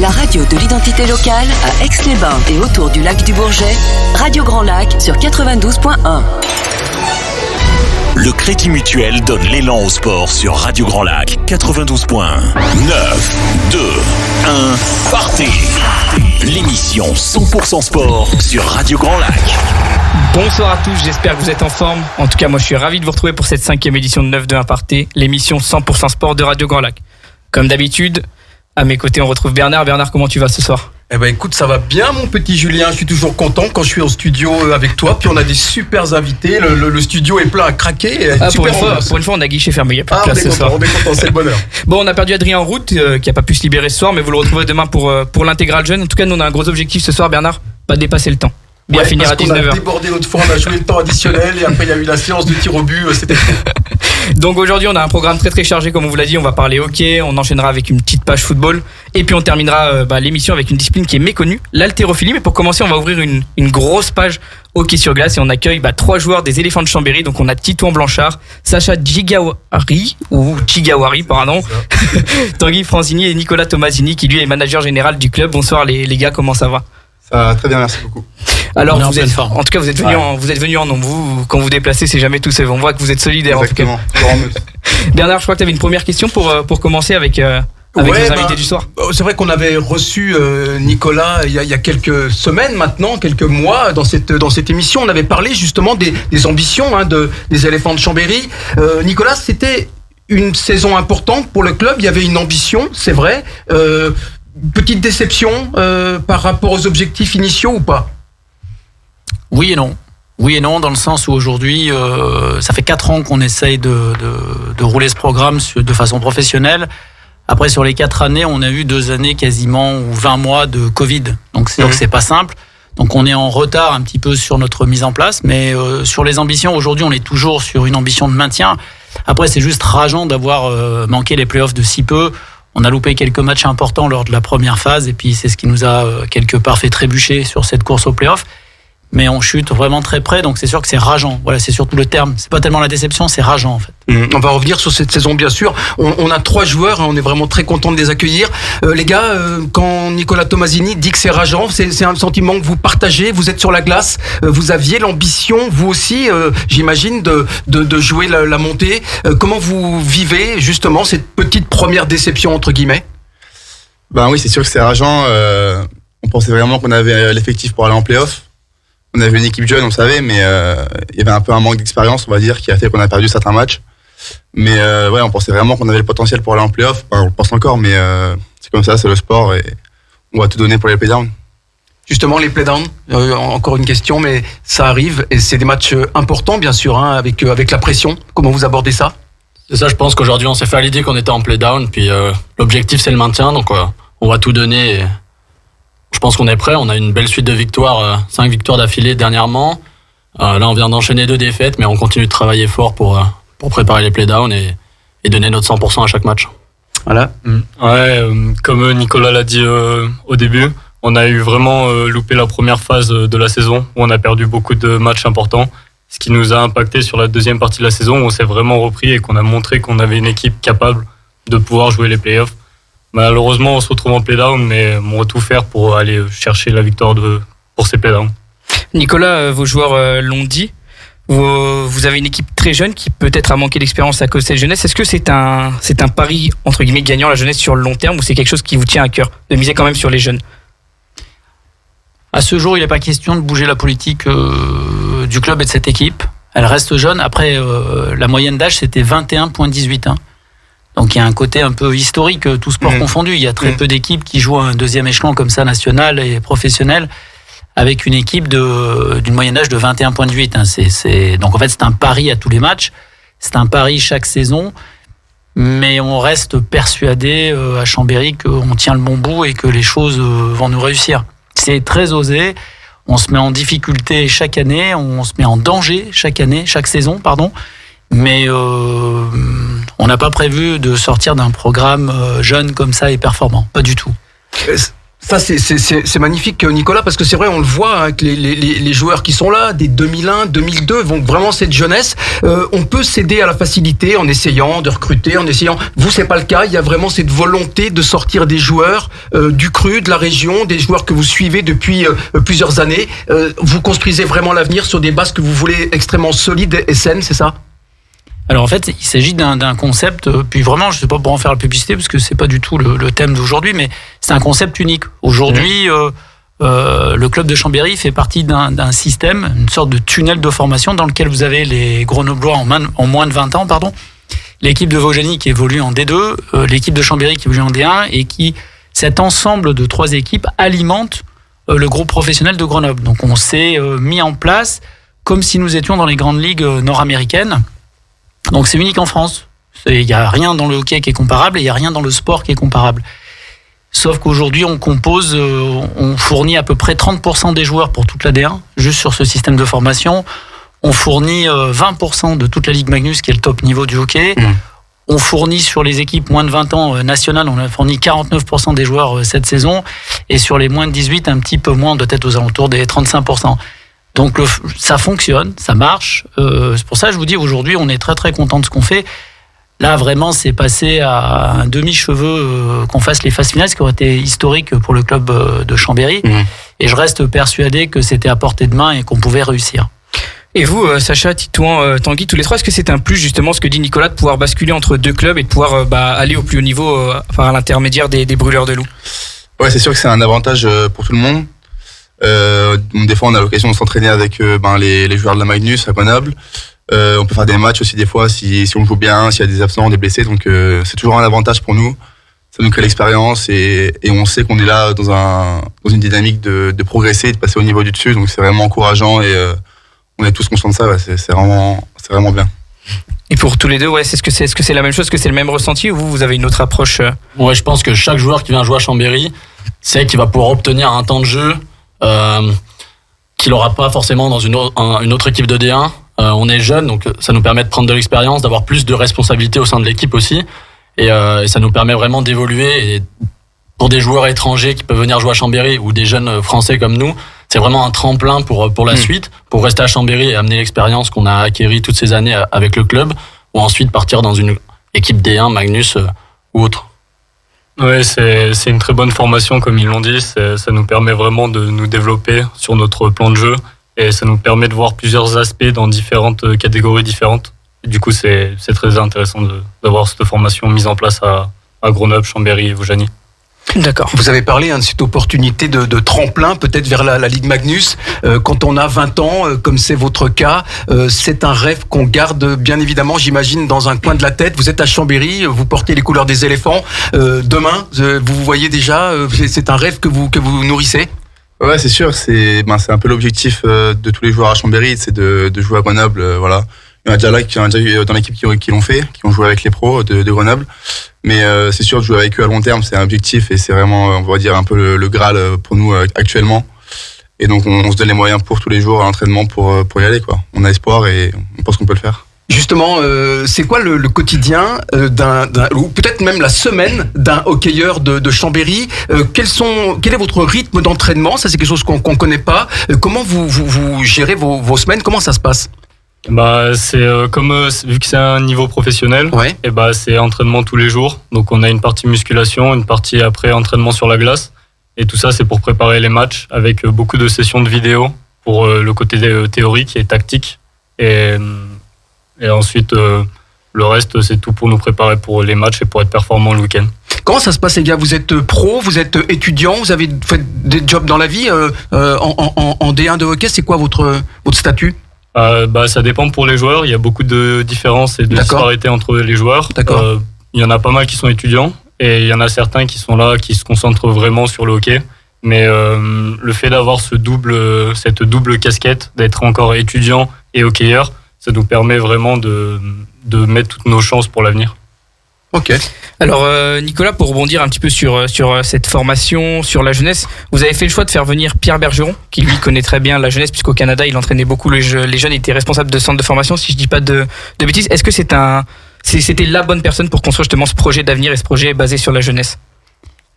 La radio de l'identité locale à Aix-les-Bains et autour du lac du Bourget, Radio Grand Lac sur 92.1. Le Crédit Mutuel donne l'élan au sport sur Radio Grand Lac 92.1. 9, 2, 1, partez. L'émission 100% sport sur Radio Grand Lac. Bonsoir à tous, j'espère que vous êtes en forme. En tout cas, moi je suis ravi de vous retrouver pour cette 5e édition de 9 2 1 Partez, l'émission 100% sport de Radio Grand Lac. Comme d'habitude, à mes côtés on retrouve Bernard. Bernard, comment tu vas ce soir ? Eh ben écoute, ça va bien mon petit Julien, je suis toujours content quand je suis en studio avec toi, puis on a des super invités, le studio est plein à craquer. Pour une fois on a guichet fermé, il n'y a pas de place ce soir. On est content, c'est le bonheur. Bon, on a perdu Adrien en route qui n'a pas pu se libérer ce soir, mais vous le retrouverez demain pour l'intégral jeune. En tout cas, nous on a un gros objectif ce soir, Bernard, pas dépasser le temps. Bien finir à 19h. On a débordé l'autre fois, on a joué le temps additionnel et après il y a eu la séance de tir au but, c'était fou. Donc aujourd'hui on a un programme très très chargé, comme on vous l'a dit. On va parler hockey, on enchaînera avec une petite page football et puis on terminera l'émission avec une discipline qui est méconnue, l'haltérophilie. Mais pour commencer, on va ouvrir une grosse page hockey sur glace et on accueille 3 joueurs des Éléphants de Chambéry. Donc on a Titouan Blanchard, Sacha Djigawari, Tanguy Franzini et Nicolas Tomasini qui lui est manager général du club. Bonsoir les gars, comment ça va ? Ça va très bien, merci beaucoup. Alors vous êtes venus en nombre. Vous, quand vous déplacez, c'est jamais tout seul. On voit que vous êtes solidaires. Exactement. En tout cas. Bernard, je crois que tu avais une première question pour commencer avec nos invités du soir. C'est vrai qu'on avait reçu Nicolas il y a quelques semaines maintenant, quelques mois dans cette émission. On avait parlé justement des ambitions des Éléphants de Chambéry. Nicolas, c'était une saison importante pour le club. Il y avait une ambition, c'est vrai. Petite déception par rapport aux objectifs initiaux ou pas ? Oui et non. Oui et non, dans le sens où aujourd'hui, ça fait 4 ans qu'on essaye de rouler ce programme de façon professionnelle. Après, sur les 4 années, on a eu 2 années quasiment ou 20 mois de Covid. Donc c'est pas simple. Donc on est en retard un petit peu sur notre mise en place. Mais sur les ambitions, aujourd'hui, on est toujours sur une ambition de maintien. Après, c'est juste rageant d'avoir manqué les playoffs de si peu. On a loupé quelques matchs importants lors de la première phase et puis c'est ce qui nous a quelque part fait trébucher sur cette course aux playoffs. Mais on chute vraiment très près, donc c'est sûr que c'est rageant. Voilà, c'est surtout le terme. C'est pas tellement la déception, c'est rageant en fait. On va revenir sur cette saison bien sûr. On a 3 joueurs, on est vraiment très content de les accueillir. Les gars, quand Nicolas Tomasini dit que c'est rageant, c'est un sentiment que vous partagez. Vous êtes sur la glace, vous aviez l'ambition, vous aussi, j'imagine, de jouer la montée. Comment vous vivez justement cette petite première déception entre guillemets ? Ben oui, c'est sûr que c'est rageant. On pensait vraiment qu'on avait l'effectif pour aller en play-off. On avait une équipe jeune, on savait, mais il y avait un peu un manque d'expérience, on va dire, qui a fait qu'on a perdu certains matchs. Mais on pensait vraiment qu'on avait le potentiel pour aller en play-off. Enfin, on le pense encore, mais c'est comme ça, c'est le sport et on va tout donner pour les playdowns. Justement, les playdowns, encore une question, mais ça arrive et c'est des matchs importants, bien sûr, avec la pression. Comment vous abordez ça ? C'est ça, je pense qu'aujourd'hui, on s'est fait à l'idée qu'on était en playdown, puis l'objectif, c'est le maintien, donc on va tout donner. Je pense qu'on est prêt, on a une belle suite de victoires, 5 victoires d'affilée dernièrement. Là, on vient d'enchaîner 2 défaites, mais on continue de travailler fort pour préparer les playdowns et donner notre 100% à chaque match. Voilà. Ouais, comme Nicolas l'a dit au début, on a eu vraiment loupé la première phase de la saison où on a perdu beaucoup de matchs importants, ce qui nous a impacté sur la deuxième partie de la saison où on s'est vraiment repris et qu'on a montré qu'on avait une équipe capable de pouvoir jouer les playoffs. Malheureusement, on se retrouve en play-down, mais on va tout faire pour aller chercher la victoire pour ces play-downs. Nicolas, vos joueurs l'ont dit, vous avez une équipe très jeune qui peut-être a manqué d'expérience à cause de cette jeunesse. Est-ce que c'est un pari, entre guillemets, gagnant la jeunesse sur le long terme ou c'est quelque chose qui vous tient à cœur, de miser quand même sur les jeunes ? À ce jour, il n'est pas question de bouger la politique du club et de cette équipe. Elle reste jeune. Après, la moyenne d'âge, c'était 21,18 ans. Donc il y a un côté un peu historique, tout sport confondu. Il y a très peu d'équipes qui jouent à un 2e échelon comme ça, national et professionnel, avec une équipe d'une moyenne d'âge de 21,8. Donc en fait, c'est un pari à tous les matchs. C'est un pari chaque saison. Mais on reste persuadé à Chambéry qu'on tient le bon bout et que les choses vont nous réussir. C'est très osé. On se met en difficulté chaque année. On se met en danger chaque saison, pardon. Mais on n'a pas prévu de sortir d'un programme jeune comme ça et performant. Pas du tout. Ça, c'est magnifique, Nicolas, parce que c'est vrai, on le voit, hein, que les joueurs qui sont là, des 2001, 2002, vont vraiment cette jeunesse. On peut céder à la facilité en essayant de recruter, en essayant. Vous, c'est pas le cas. Il y a vraiment cette volonté de sortir des joueurs du cru, de la région, des joueurs que vous suivez depuis plusieurs années. Vous construisez vraiment l'avenir sur des bases que vous voulez extrêmement solides et saines, c'est ça ? Alors en fait, il s'agit d'un concept, puis vraiment, je ne sais pas pour en faire la publicité, parce que c'est pas du tout le thème d'aujourd'hui, mais c'est un concept unique. Aujourd'hui, le club de Chambéry fait partie d'un système, une sorte de tunnel de formation dans lequel vous avez les Grenoblois en moins de 20 ans, l'équipe de Vaujany qui évolue en D2, l'équipe de Chambéry qui évolue en D1, et cet ensemble de 3 équipes alimente le groupe professionnel de Grenoble. Donc on s'est mis en place comme si nous étions dans les grandes ligues nord-américaines. Donc c'est unique en France. Il n'y a rien dans le hockey qui est comparable et il n'y a rien dans le sport qui est comparable. Sauf qu'aujourd'hui, on fournit à peu près 30% des joueurs pour toute la D1, juste sur ce système de formation. On fournit 20% de toute la Ligue Magnus, qui est le top niveau du hockey. On fournit sur les équipes moins de 20 ans nationales, on a fourni 49% des joueurs cette saison. Et sur les moins de 18, un petit peu moins, doit être aux alentours des 35%. Donc ça fonctionne, ça marche. C'est pour ça que je vous dis, aujourd'hui, on est très très content de ce qu'on fait. Là, vraiment, c'est passé à un demi-cheveu qu'on fasse les phases finales, ce qui aurait été historique pour le club de Chambéry. Et je reste persuadé que c'était à portée de main et qu'on pouvait réussir. Et vous, Sacha, Titouan, Tanguy, tous les trois, est-ce que c'est un plus, justement, ce que dit Nicolas, de pouvoir basculer entre 2 clubs et de pouvoir aller au plus haut niveau à l'intermédiaire des brûleurs de loups ? Ouais, c'est sûr que c'est un avantage pour tout le monde. Des fois, on a l'occasion de s'entraîner avec les joueurs de la Magnus à Grenoble. On peut faire des matchs aussi des fois si on joue bien, s'il y a des absents, des blessés. Donc c'est toujours un avantage pour nous. Ça nous crée l'expérience et on sait qu'on est là dans une dynamique de progresser, de passer au niveau du dessus. Donc c'est vraiment encourageant et on est tous conscients de ça. Ouais, c'est vraiment bien. Et pour tous les deux, ouais, est-ce que c'est la même chose, est-ce que c'est le même ressenti, ou vous avez une autre approche Ouais, je pense que chaque joueur qui vient jouer à Chambéry sait qu'il va pouvoir obtenir un temps de jeu qu'il n'aura pas forcément dans une autre équipe de D1. On est jeunes, donc ça nous permet de prendre de l'expérience, d'avoir plus de responsabilités au sein de l'équipe aussi. Et ça nous permet vraiment d'évoluer. Et pour des joueurs étrangers qui peuvent venir jouer à Chambéry ou des jeunes français comme nous, c'est vraiment un tremplin pour la suite, pour rester à Chambéry et amener l'expérience qu'on a acquérie toutes ces années avec le club, ou ensuite partir dans une équipe D1, Magnus ou autre. Ouais, c'est une très bonne formation, comme ils l'ont dit. Ça nous permet vraiment de nous développer sur notre plan de jeu et ça nous permet de voir plusieurs aspects dans différentes catégories différentes. Et du coup, c'est très intéressant d'avoir cette formation mise en place à Grenoble, Chambéry et Vaujany. D'accord. Vous avez parlé de cette opportunité de tremplin peut-être vers la Ligue Magnus. Quand on a 20 ans, comme c'est votre cas, c'est un rêve qu'on garde bien évidemment, j'imagine, dans un coin de la tête. Vous êtes à Chambéry, vous portez les couleurs des éléphants. Demain, vous voyez déjà, c'est un rêve que vous nourrissez. Ouais, c'est sûr. C'est un peu l'objectif de tous les joueurs à Chambéry, c'est de jouer à Grenoble. Voilà. Il y en a déjà eu dans l'équipe qui l'ont fait, qui ont joué avec les pros de Grenoble. Mais c'est sûr, de jouer avec eux à long terme, c'est un objectif et c'est vraiment, on va dire, un peu le Graal pour nous actuellement. Et donc, on se donne les moyens pour tous les jours à l'entraînement pour y aller, quoi. On a espoir et on pense qu'on peut le faire. Justement, c'est quoi le quotidien ou peut-être même la semaine d'un hockeyeur de Chambéry? Quel est votre rythme d'entraînement? Ça, c'est quelque chose qu'on connaît pas. Comment vous gérez vos semaines? Comment ça se passe? C'est vu que c'est un niveau professionnel, ouais. Et c'est entraînement tous les jours. Donc on a une partie musculation, une partie après entraînement sur la glace. Et tout ça, c'est pour préparer les matchs avec beaucoup de sessions de vidéo pour le côté théorique et tactique. Et ensuite, le reste, c'est tout pour nous préparer pour les matchs et pour être performants le week-end. Comment ça se passe, les gars? Vous êtes pro, vous êtes étudiant, vous avez fait des jobs dans la vie en D1 de hockey. C'est quoi votre statut? Ça dépend pour les joueurs. Il y a beaucoup de différences et de disparités entre les joueurs. Il y en a pas mal qui sont étudiants et il y en a certains qui sont là, qui se concentrent vraiment sur le hockey. Mais le fait d'avoir cette double casquette, d'être encore étudiant et hockeyeur, ça nous permet vraiment de mettre toutes nos chances pour l'avenir. Ok. Alors Nicolas, pour rebondir un petit peu sur cette formation, sur la jeunesse, vous avez fait le choix de faire venir Pierre Bergeron, qui lui connaît très bien la jeunesse, puisqu'au Canada il entraînait beaucoup les jeunes, il était responsable de centre de formation, si je dis pas de bêtises. Est-ce que c'était la bonne personne pour construire justement ce projet d'avenir et ce projet basé sur la jeunesse?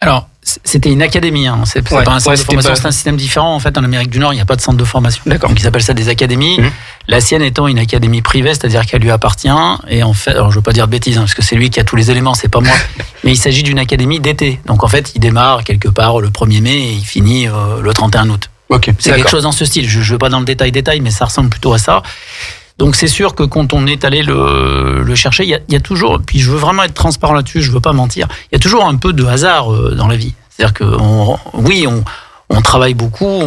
Alors, c'était une académie, hein. C'est pas un centre de formation, c'est un système différent. En fait, en Amérique du Nord, il n'y a pas de centre de formation. D'accord. Donc, ils appellent ça des académies. La sienne étant une académie privée, c'est-à-dire qu'elle lui appartient. Et en fait, alors je veux pas dire de bêtises, hein, parce que c'est lui qui a tous les éléments, c'est pas moi. Mais il s'agit d'une académie d'été. Donc, en fait, il démarre quelque part le 1er mai et il finit le 31 août. Ok. C'est quelque chose dans ce style. Je ne veux pas dans le détail, mais ça ressemble plutôt à ça. Donc c'est sûr que quand on est allé le chercher, il y a toujours, puis je veux vraiment être transparent là-dessus, je veux pas mentir, il y a toujours un peu de hasard dans la vie. C'est-à-dire que on travaille beaucoup,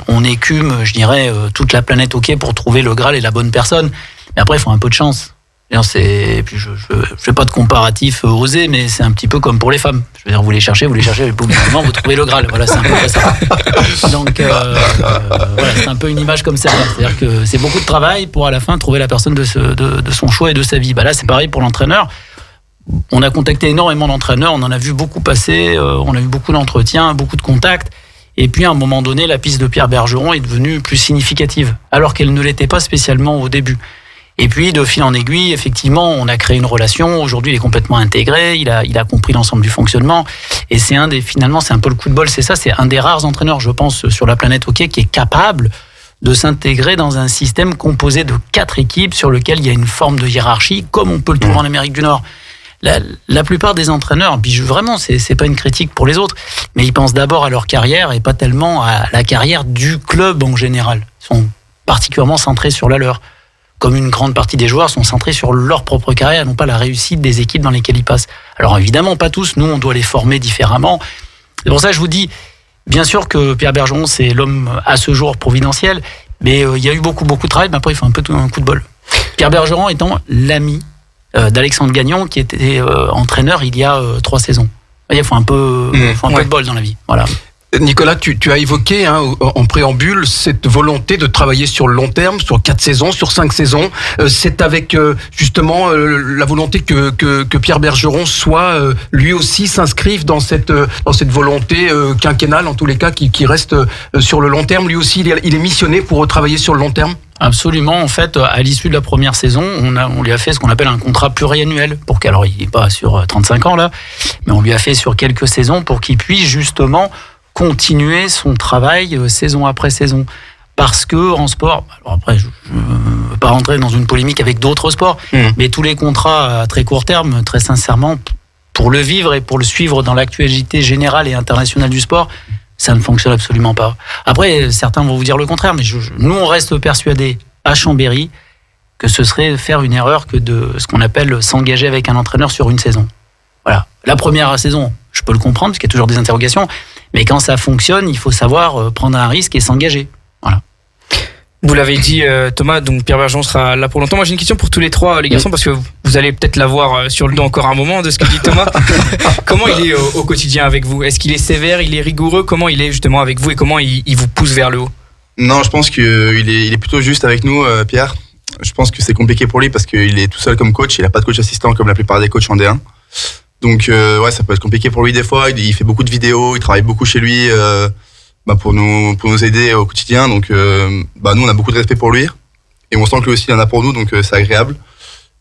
on écume, je dirais, toute la planète hockey pour trouver le Graal et la bonne personne. Mais après, il faut un peu de chance. Puis je fais pas de comparatif osé, mais c'est un petit peu comme pour les femmes. Je veux dire, vous les cherchez, et boum, vous trouvez le Graal. Voilà, c'est un peu ça. Donc, voilà, c'est un peu une image comme ça. C'est-à-dire que c'est beaucoup de travail pour à la fin trouver la personne de son choix et de sa vie. Bah là, c'est pareil pour l'entraîneur. On a contacté énormément d'entraîneurs, on en a vu beaucoup passer, on a eu beaucoup d'entretiens, beaucoup de contacts. Et puis, à un moment donné, la piste de Pierre Bergeron est devenue plus significative, alors qu'elle ne l'était pas spécialement au début. Et puis, de fil en aiguille, effectivement, on a créé une relation. Aujourd'hui, il est complètement intégré. Il a compris l'ensemble du fonctionnement. Et finalement, c'est un peu le coup de bol. C'est ça, c'est un des rares entraîneurs, je pense, sur la planète hockey qui est capable de s'intégrer dans un système composé de 4 équipes sur lequel il y a une forme de hiérarchie, comme on peut le trouver en Amérique du Nord. La plupart des entraîneurs, puis vraiment, c'est pas une critique pour les autres, mais ils pensent d'abord à leur carrière et pas tellement à la carrière du club en général. Ils sont particulièrement centrés sur la leur. Comme une grande partie des joueurs sont centrés sur leur propre carrière, non pas la réussite des équipes dans lesquelles ils passent. Alors évidemment, pas tous, nous on doit les former différemment. C'est pour ça que je vous dis, bien sûr que Pierre Bergeron, c'est l'homme à ce jour providentiel, mais il y a eu beaucoup de travail, mais après il faut un peu un coup de bol. Pierre Bergeron étant l'ami d'Alexandre Gagnon, qui était entraîneur il y a 3 saisons. Il faut un peu de bol dans la vie. Voilà. Nicolas, tu as évoqué en préambule cette volonté de travailler sur le long terme, sur 4 saisons, sur 5 saisons. C'est avec justement la volonté que Pierre Bergeron soit lui aussi s'inscrive dans cette volonté quinquennale, en tous les cas, qui reste sur le long terme. Lui aussi, il est missionné pour travailler sur le long terme. Absolument. En fait, à l'issue de la première saison, on lui a fait ce qu'on appelle un contrat pluriannuel. Alors, il n'est pas sur 35 ans là, mais on lui a fait sur quelques saisons pour qu'il puisse justement continuer son travail saison après saison. Parce que en sport, alors après je ne veux pas rentrer dans une polémique avec d'autres sports, mais tous les contrats à très court terme, très sincèrement, pour le vivre et pour le suivre dans l'actualité générale et internationale du sport, ça ne fonctionne absolument pas. Après, certains vont vous dire le contraire, mais nous on reste persuadés à Chambéry que ce serait faire une erreur que de ce qu'on appelle s'engager avec un entraîneur sur une saison. Voilà. La première saison, je peux le comprendre, parce qu'il y a toujours des interrogations, mais quand ça fonctionne, il faut savoir prendre un risque et s'engager. Voilà. Vous l'avez dit, Thomas, donc Pierre Bergeron sera là pour longtemps. Moi, j'ai une question pour tous les 3, les garçons, parce que vous allez peut-être l'avoir sur le dos encore un moment de ce que dit Thomas. Comment il est au quotidien avec vous ? Est-ce qu'il est sévère, il est rigoureux ? Comment il est justement avec vous et comment il vous pousse vers le haut ? Non, je pense qu'il est plutôt juste avec nous, Pierre. Je pense que c'est compliqué pour lui parce qu'il est tout seul comme coach. Il n'a pas de coach assistant comme la plupart des coachs en D1. Donc ça peut être compliqué pour lui des fois. Il fait beaucoup de vidéos, il travaille beaucoup chez lui pour nous aider au quotidien. Donc nous on a beaucoup de respect pour lui et on sent que lui aussi il en a pour nous, donc c'est agréable.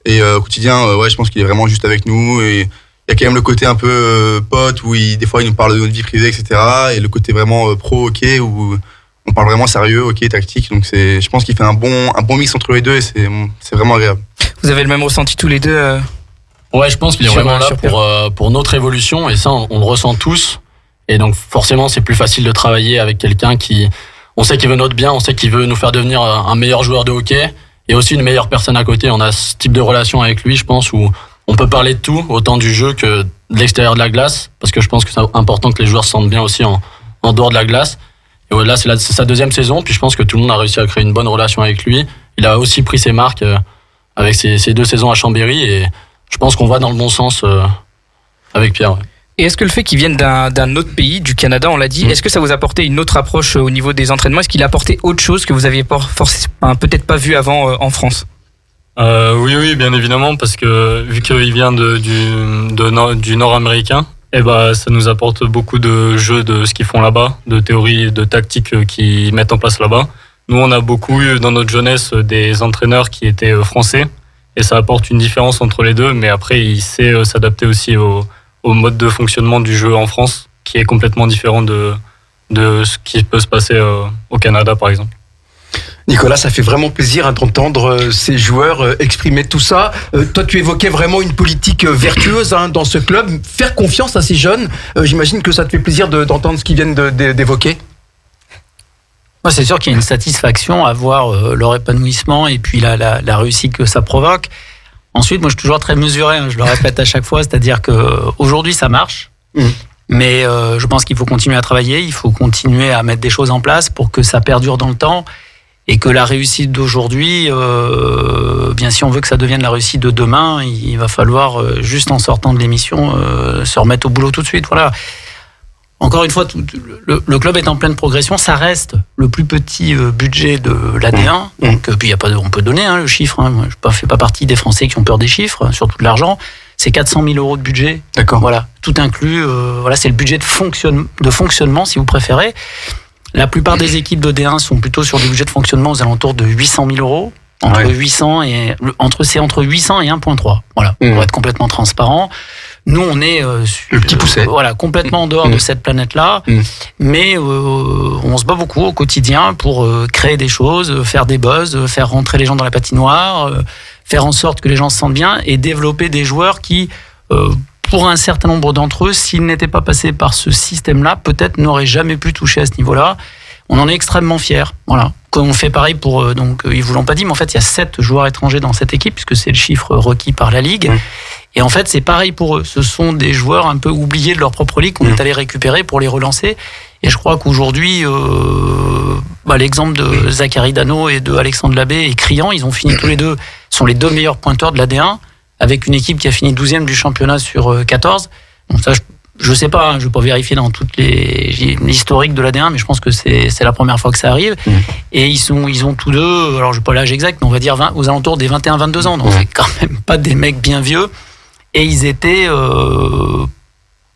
Et au quotidien, je pense qu'il est vraiment juste avec nous. Et il y a quand même le côté un peu pote où des fois il nous parle de notre vie privée, etc. Et le côté vraiment pro hockey où on parle vraiment sérieux, hockey, tactique. Donc je pense qu'il fait un bon mix entre les deux et c'est vraiment agréable. Vous avez le même ressenti tous les deux Ouais, je pense qu'il est vraiment là pour notre évolution et ça, on le ressent tous. Et donc, forcément, c'est plus facile de travailler avec quelqu'un on sait qu'il veut notre bien, on sait qu'il veut nous faire devenir un meilleur joueur de hockey et aussi une meilleure personne à côté. On a ce type de relation avec lui, je pense, où on peut parler de tout, autant du jeu que de l'extérieur de la glace, parce que je pense que c'est important que les joueurs se sentent bien aussi en dehors de la glace. Et là, c'est sa 2e saison, puis je pense que tout le monde a réussi à créer une bonne relation avec lui. Il a aussi pris ses marques avec ses 2 saisons à Chambéry et je pense qu'on va dans le bon sens avec Pierre. Ouais. Et est-ce que le fait qu'il vienne d'un autre pays, du Canada, on l'a dit, est-ce que ça vous a apporté une autre approche au niveau des entraînements ? Est-ce qu'il a apporté autre chose que vous aviez peut-être pas vu avant en France ? Oui, bien évidemment, parce que vu qu'il vient du nord-américain, ça nous apporte beaucoup de jeux de ce qu'ils font là-bas, de théories, de tactiques qu'ils mettent en place là-bas. Nous, on a beaucoup eu dans notre jeunesse des entraîneurs qui étaient français. Et ça apporte une différence entre les deux, mais après, il sait s'adapter aussi aux au mode de fonctionnement du jeu en France, qui est complètement différent de ce qui peut se passer au Canada, par exemple. Nicolas, ça fait vraiment plaisir d'entendre ces joueurs exprimer tout ça. Toi, tu évoquais vraiment une politique vertueuse dans ce club. Faire confiance à ces jeunes, j'imagine que ça te fait plaisir d'entendre ce qu'ils viennent d'évoquer. Moi, c'est sûr qu'il y a une satisfaction à voir leur épanouissement et puis la réussite que ça provoque. Ensuite, moi, je suis toujours très mesuré, je le répète à chaque fois, c'est-à-dire qu'aujourd'hui, ça marche. Mais je pense qu'il faut continuer à travailler, il faut continuer à mettre des choses en place pour que ça perdure dans le temps. Et que la réussite d'aujourd'hui, bien si on veut que ça devienne la réussite de demain, il va falloir, juste en sortant de l'émission, se remettre au boulot tout de suite. Voilà. Encore une fois, le club est en pleine progression. Ça reste le plus petit budget de l'AD1. Donc, puis on peut donner le chiffre. Moi, je ne fais pas partie des Français qui ont peur des chiffres, surtout de l'argent. C'est 400 000 euros de budget. D'accord. Voilà, tout inclus. Voilà, c'est le budget de fonctionnement, si vous préférez. La plupart des équipes de D1 sont plutôt sur des budgets de fonctionnement aux alentours de 800 000 euros. Entre 800 et 1,3. Voilà, pour être complètement transparent. Nous, on est le petit pousset. Voilà, complètement en dehors de cette planète-là. Mais on se bat beaucoup au quotidien pour créer des choses, faire des buzz, faire rentrer les gens dans la patinoire, faire en sorte que les gens se sentent bien et développer des joueurs qui, pour un certain nombre d'entre eux, s'ils n'étaient pas passés par ce système-là, peut-être n'auraient jamais pu toucher à ce niveau-là. On en est extrêmement fiers. Voilà. On fait pareil pour, donc ils vous l'ont pas dit, mais en fait il y a 7 joueurs étrangers dans cette équipe puisque c'est le chiffre requis par la Ligue. Et en fait c'est pareil pour eux. Ce sont des joueurs un peu oubliés de leur propre ligue qu'on est allé récupérer pour les relancer. Et je crois qu'aujourd'hui, l'exemple de Zachary Dano et de Alexandre Labbé est criant. Ils ont fini tous les deux, sont les 2 meilleurs pointeurs de la D1 avec une équipe qui a fini 12e du championnat sur 14. Donc ça, je sais pas, je vais pas vérifier dans toutes l'historique de l'AD1, mais je pense que c'est la première fois que ça arrive. Et ils ont tous deux, alors je n'ai pas l'âge exact, mais on va dire aux alentours des 21-22 ans. Donc c'est quand même pas des mecs bien vieux. Et ils étaient,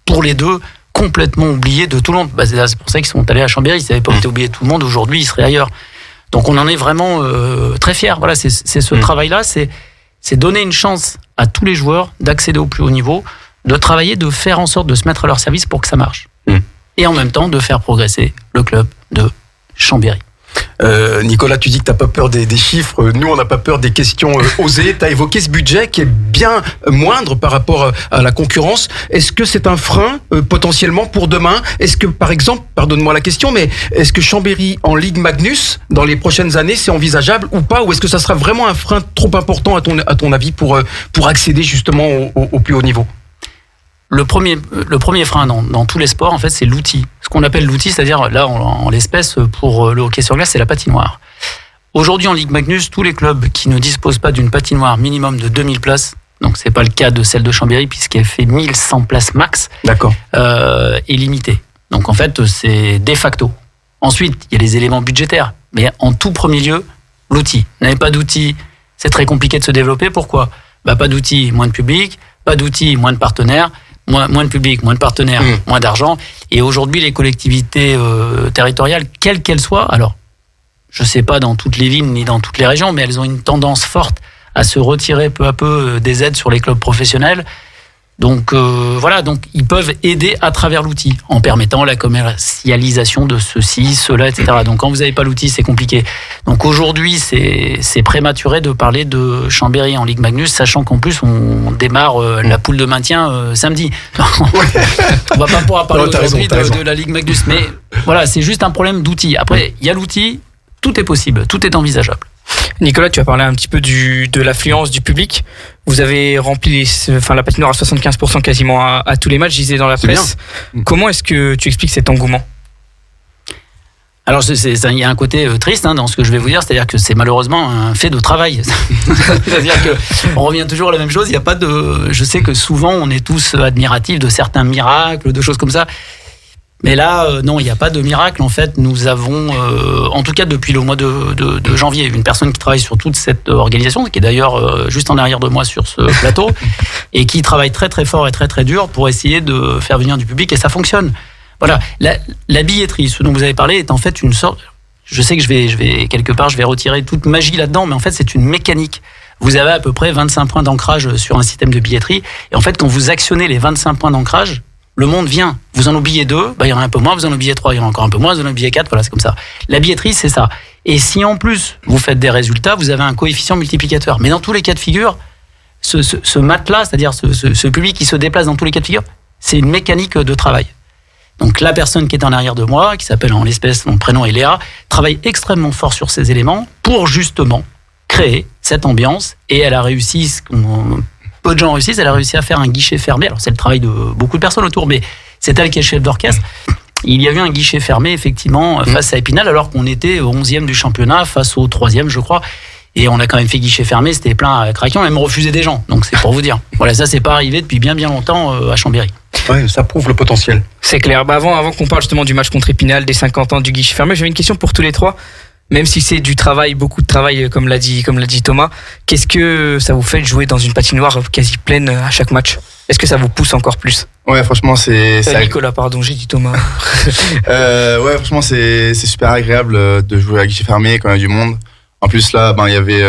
pour les deux, complètement oubliés de tout le monde. C'est pour ça qu'ils sont allés à Chambéry. S'ils n'avaient pas été oubliés de tout le monde, aujourd'hui ils seraient ailleurs. Donc on en est vraiment très fiers. Voilà, c'est ce travail-là, c'est donner une chance à tous les joueurs d'accéder au plus haut niveau, de travailler, de faire en sorte de se mettre à leur service pour que ça marche. Et en même temps, de faire progresser le club de Chambéry. Nicolas, tu dis que tu n'as pas peur des chiffres. Nous, on n'a pas peur des questions osées. Tu as évoqué ce budget qui est bien moindre par rapport à la concurrence. Est-ce que c'est un frein potentiellement pour demain? Est-ce que, par exemple, pardonne-moi la question, mais est-ce que Chambéry en Ligue Magnus, dans les prochaines années, c'est envisageable ou pas? Ou est-ce que ça sera vraiment un frein trop important à ton avis pour accéder justement au plus haut niveau? Le premier frein dans tous les sports, en fait, c'est l'outil. Ce qu'on appelle l'outil, c'est-à-dire, là, en l'espèce, pour le hockey sur glace, c'est la patinoire. Aujourd'hui, en Ligue Magnus, tous les clubs qui ne disposent pas d'une patinoire minimum de 2000 places, donc c'est pas le cas de celle de Chambéry, puisqu'elle fait 1100 places max, est limitée. Donc, en fait, c'est de facto. Ensuite, il y a les éléments budgétaires. Mais en tout premier lieu, l'outil. Vous n'avez pas d'outil, c'est très compliqué de se développer. Pourquoi? Pas d'outils, moins de public. Pas d'outils, moins de partenaires. Moins de public, moins de partenaires, moins d'argent. Et aujourd'hui, les collectivités territoriales, quelles qu'elles soient, alors, je ne sais pas dans toutes les villes ni dans toutes les régions, mais elles ont une tendance forte à se retirer peu à peu des aides sur les clubs professionnels. Donc voilà, donc ils peuvent aider à travers l'outil, en permettant la commercialisation de ceci, cela, etc. Donc quand vous n'avez pas l'outil, c'est compliqué. Donc aujourd'hui, c'est prématuré de parler de Chambéry en Ligue Magnus, sachant qu'en plus on démarre la poule de maintien samedi. On va pas pouvoir parler aujourd'hui de la Ligue Magnus, mais voilà, c'est juste un problème d'outil. Après, il y a l'outil, tout est possible, tout est envisageable. Nicolas, tu as parlé un petit peu de l'affluence du public. Vous avez rempli la patinoire à 75% quasiment à tous les matchs, je disais dans la presse. Comment est-ce que tu expliques cet engouement? Alors, il y a un côté triste dans ce que je vais vous dire, c'est-à-dire que c'est malheureusement un fait de travail. C'est-à-dire qu'on revient toujours à la même chose. Il y a pas de. Je sais que souvent on est tous admiratifs de certains miracles, de choses comme ça. Mais là, non, il n'y a pas de miracle. En fait, nous avons, en tout cas depuis le mois de janvier, une personne qui travaille sur toute cette organisation, qui est d'ailleurs juste en arrière de moi sur ce plateau, et qui travaille très très fort et très très dur pour essayer de faire venir du public, et ça fonctionne. Voilà, la billetterie, ce dont vous avez parlé, est en fait une sorte... Je sais que je vais quelque part, je vais retirer toute magie là-dedans, mais en fait, c'est une mécanique. vous avez à peu près 25 points d'ancrage sur un système de billetterie. Et en fait, quand vous actionnez les 25 points d'ancrage, le monde vient. Vous en oubliez 2, il y en a un peu moins, vous en oubliez 3, il y en a encore un peu moins, vous en oubliez 4, voilà, c'est comme ça. La billetterie, c'est ça. Et si en plus, vous faites des résultats, vous avez un coefficient multiplicateur. Mais dans tous les cas de figure, ce matelas, c'est-à-dire ce public qui se déplace dans tous les cas de figure, c'est une mécanique de travail. Donc la personne qui est en arrière de moi, qui s'appelle en l'espèce, mon prénom est Léa, travaille extrêmement fort sur ces éléments pour justement créer cette ambiance. Et elle a réussi, peu de gens réussissent, elle a réussi à faire un guichet fermé. Alors c'est le travail de beaucoup de personnes autour, mais c'est elle qui est chef d'orchestre. Il y a eu un guichet fermé, effectivement, face à Épinal, alors qu'on était au 11e du championnat, face au 3e, je crois. Et on a quand même fait guichet fermé, c'était plein à craquer, on a même refusé des gens. Donc c'est pour vous dire. Voilà, ça c'est pas arrivé depuis bien longtemps à Chambéry. Ouais, ça prouve le potentiel. C'est clair. Avant qu'on parle justement du match contre Épinal, des 50 ans du guichet fermé, j'avais une question pour tous les trois. Même si c'est du travail, beaucoup de travail, comme l'a dit Thomas, qu'est-ce que ça vous fait de jouer dans une patinoire quasi pleine à chaque match ? Est-ce que ça vous pousse encore plus ? Ouais, franchement, c'est Nicolas, pardon, j'ai dit Thomas. ouais, franchement, c'est super agréable de jouer à guichet fermé quand il y a du monde. En plus, là, il y avait,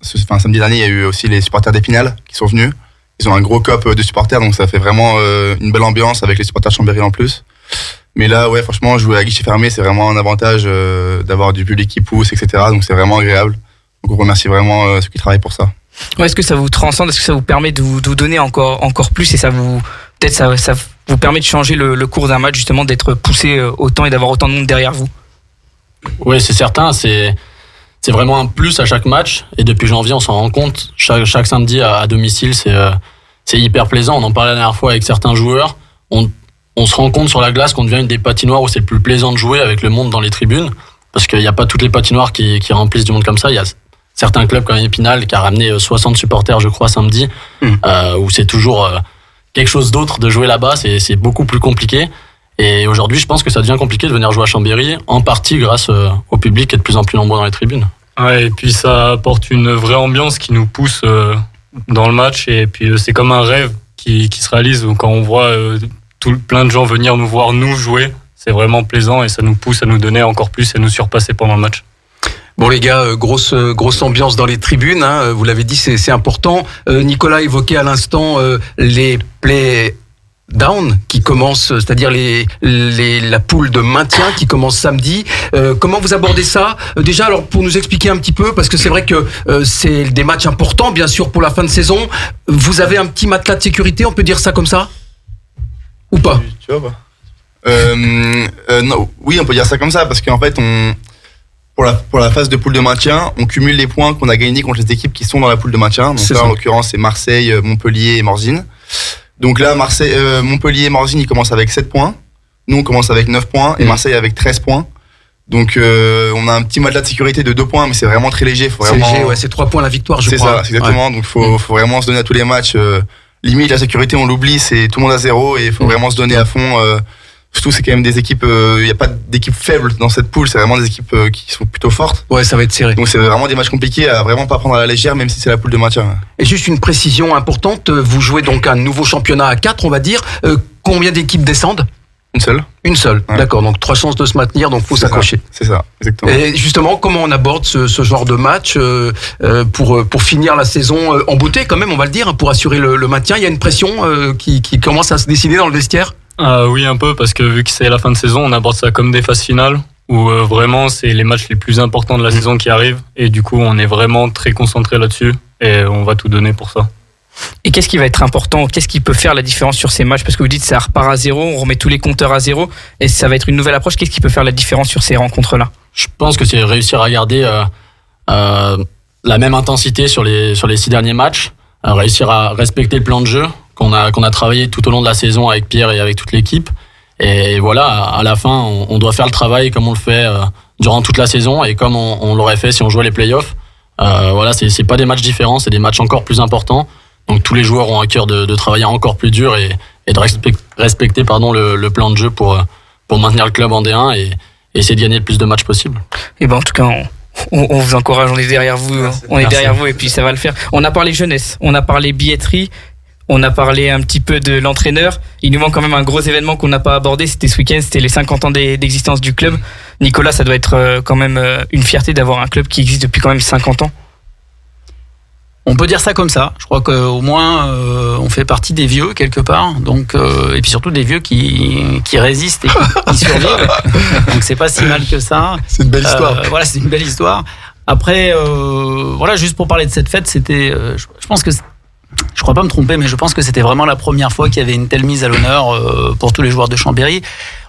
samedi dernier, il y a eu aussi les supporters d'Épinal qui sont venus. Ils ont un gros cop de supporters, donc ça fait vraiment une belle ambiance avec les supporters de Chambéry en plus. Mais là, ouais, franchement, jouer à guichet fermé, c'est vraiment un avantage d'avoir du public qui pousse, etc. Donc c'est vraiment agréable. Donc on remercie vraiment ceux qui travaillent pour ça. Ouais, est-ce que ça vous transcende ? Est-ce que ça vous permet de vous donner encore plus et ça vous permet de changer le cours d'un match, justement, d'être poussé autant et d'avoir autant de monde derrière vous ? Oui, c'est certain. C'est vraiment un plus à chaque match. Et depuis janvier, on s'en rend compte. Chaque samedi à domicile, c'est hyper plaisant. On en parlait la dernière fois avec certains joueurs. On se rend compte sur la glace qu'on devient une des patinoires où c'est le plus plaisant de jouer avec le monde dans les tribunes. Parce qu'il n'y a pas toutes les patinoires qui remplissent du monde comme ça. Il y a certains clubs comme Épinal qui a ramené 60 supporters, je crois, samedi, où c'est toujours quelque chose d'autre de jouer là-bas. C'est beaucoup plus compliqué. Et aujourd'hui, je pense que ça devient compliqué de venir jouer à Chambéry, en partie grâce au public qui est de plus en plus nombreux dans les tribunes. Ouais, et puis ça apporte une vraie ambiance qui nous pousse dans le match. Et puis c'est comme un rêve qui se réalise quand on voit plein de gens venir nous voir nous jouer. C'est vraiment plaisant et ça nous pousse à nous donner encore plus et nous surpasser pendant le match. Bon les gars, grosse ambiance dans les tribunes, hein, vous l'avez dit, c'est important. Nicolas évoquait à l'instant les play-down qui commencent, c'est-à-dire la poule de maintien qui commence samedi. Comment vous abordez ça ? Déjà, alors pour nous expliquer un petit peu, parce que c'est vrai que c'est des matchs importants, bien sûr, pour la fin de saison. Vous avez un petit matelas de sécurité, on peut dire ça comme ça ? Ou pas ? Tu vois pas non, oui, on peut dire ça comme ça, parce qu'en fait, pour la phase de poule de maintien, on cumule les points qu'on a gagnés contre les équipes qui sont dans la poule de maintien. Donc là, en l'occurrence, c'est Marseille, Montpellier et Morzine. Donc là, Montpellier et Morzine, ils commencent avec 7 points. Nous, on commence avec 9 points et Marseille avec 13 points. Donc on a un petit matelas de sécurité de 2 points, mais c'est vraiment très léger. C'est léger, ouais, c'est 3 points la victoire, je crois. C'est ça, exactement. Ouais. Donc faut vraiment se donner à tous les matchs. Limite, la sécurité, on l'oublie, c'est tout le monde à 0 et il faut vraiment se donner à fond. Surtout, c'est quand même des équipes, il n'y a pas d'équipes faibles dans cette poule, c'est vraiment des équipes qui sont plutôt fortes. Ouais, ça va être serré. Donc c'est vraiment des matchs compliqués à vraiment pas prendre à la légère, même si c'est la poule de maintien. Et juste une précision importante, vous jouez donc un nouveau championnat à 4, on va dire. Combien d'équipes descendent ? Une seule, ouais. D'accord, donc 3 chances de se maintenir, donc faut s'accrocher. C'est ça, exactement. Et justement, comment on aborde ce genre de match pour finir la saison en beauté quand même, on va le dire, pour assurer le maintien. Il y a une pression qui commence à se décider dans le vestiaire ? Oui, un peu, parce que vu que c'est la fin de saison, on aborde ça comme des phases finales, où vraiment c'est les matchs les plus importants de la saison qui arrivent, et du coup on est vraiment très concentré là-dessus, et on va tout donner pour ça. Et qu'est-ce qui va être important ? Qu'est-ce qui peut faire la différence sur ces matchs ? Parce que vous dites ça repart à 0, on remet tous les compteurs à 0, et ça va être une nouvelle approche. Qu'est-ce qui peut faire la différence sur ces rencontres-là ? Je pense que c'est réussir à garder la même intensité sur les 6 derniers matchs, réussir à respecter le plan de jeu qu'on a travaillé tout au long de la saison avec Pierre et avec toute l'équipe. Et voilà, à la fin, on doit faire le travail comme on le fait durant toute la saison et comme on l'aurait fait si on jouait les playoffs. Voilà, c'est pas des matchs différents, c'est des matchs encore plus importants. Donc tous les joueurs ont à cœur de travailler encore plus dur et de respecter le plan de jeu pour maintenir le club en D1 et essayer de gagner le plus de matchs possible. Et ben en tout cas, on vous encourage, on est derrière vous, vous et puis ça va le faire. On a parlé jeunesse, on a parlé billetterie, on a parlé un petit peu de l'entraîneur. Il nous manque quand même un gros événement qu'on n'a pas abordé, c'était ce week-end, c'était les 50 ans d'existence du club. Nicolas, ça doit être quand même une fierté d'avoir un club qui existe depuis quand même 50 ans. On peut dire ça comme ça. Je crois qu'au moins, on fait partie des vieux quelque part. Donc, et puis surtout des vieux qui résistent et qui survivent. Donc, c'est pas si mal que ça. C'est une belle histoire. Voilà, c'est une belle histoire. Après, voilà, juste pour parler de cette fête, c'était, je pense que, je crois pas me tromper, mais je pense que c'était vraiment la première fois qu'il y avait une telle mise à l'honneur pour tous les joueurs de Chambéry.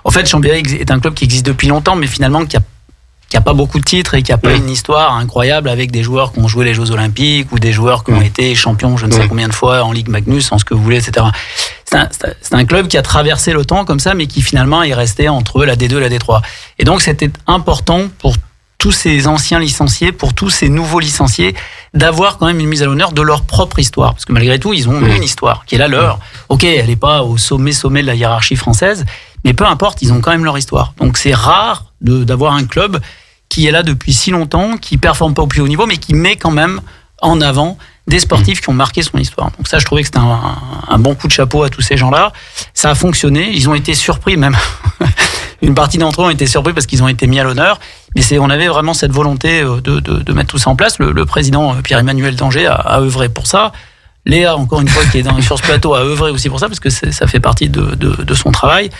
En fait, Chambéry est un club qui existe depuis longtemps, mais finalement qui a pas beaucoup de titres et qui a pas une histoire incroyable avec des joueurs qui ont joué les Jeux Olympiques ou des joueurs qui ont été champions je ne sais combien de fois en Ligue Magnus, en ce que vous voulez, etc. C'est un club qui a traversé le temps comme ça, mais qui finalement est resté entre la D2 et la D3. Et donc c'était important pour tous ces anciens licenciés, pour tous ces nouveaux licenciés, d'avoir quand même une mise à l'honneur de leur propre histoire. Parce que malgré tout, ils ont une histoire qui est la leur. Ok, elle n'est pas au sommet de la hiérarchie française, mais peu importe, ils ont quand même leur histoire. Donc c'est rare d'avoir un club qui est là depuis si longtemps, qui performe pas au plus haut niveau, mais qui met quand même en avant des sportifs qui ont marqué son histoire. Donc ça, je trouvais que c'était un bon coup de chapeau à tous ces gens-là. Ça a fonctionné, ils ont été surpris même. Une partie d'entre eux ont été surpris parce qu'ils ont été mis à l'honneur. Mais on avait vraiment cette volonté de mettre tout ça en place. Le président Pierre-Emmanuel Danger a œuvré pour ça. Léa, encore une fois, qui est sur ce plateau, a œuvré aussi pour ça, parce que ça fait partie de son travail.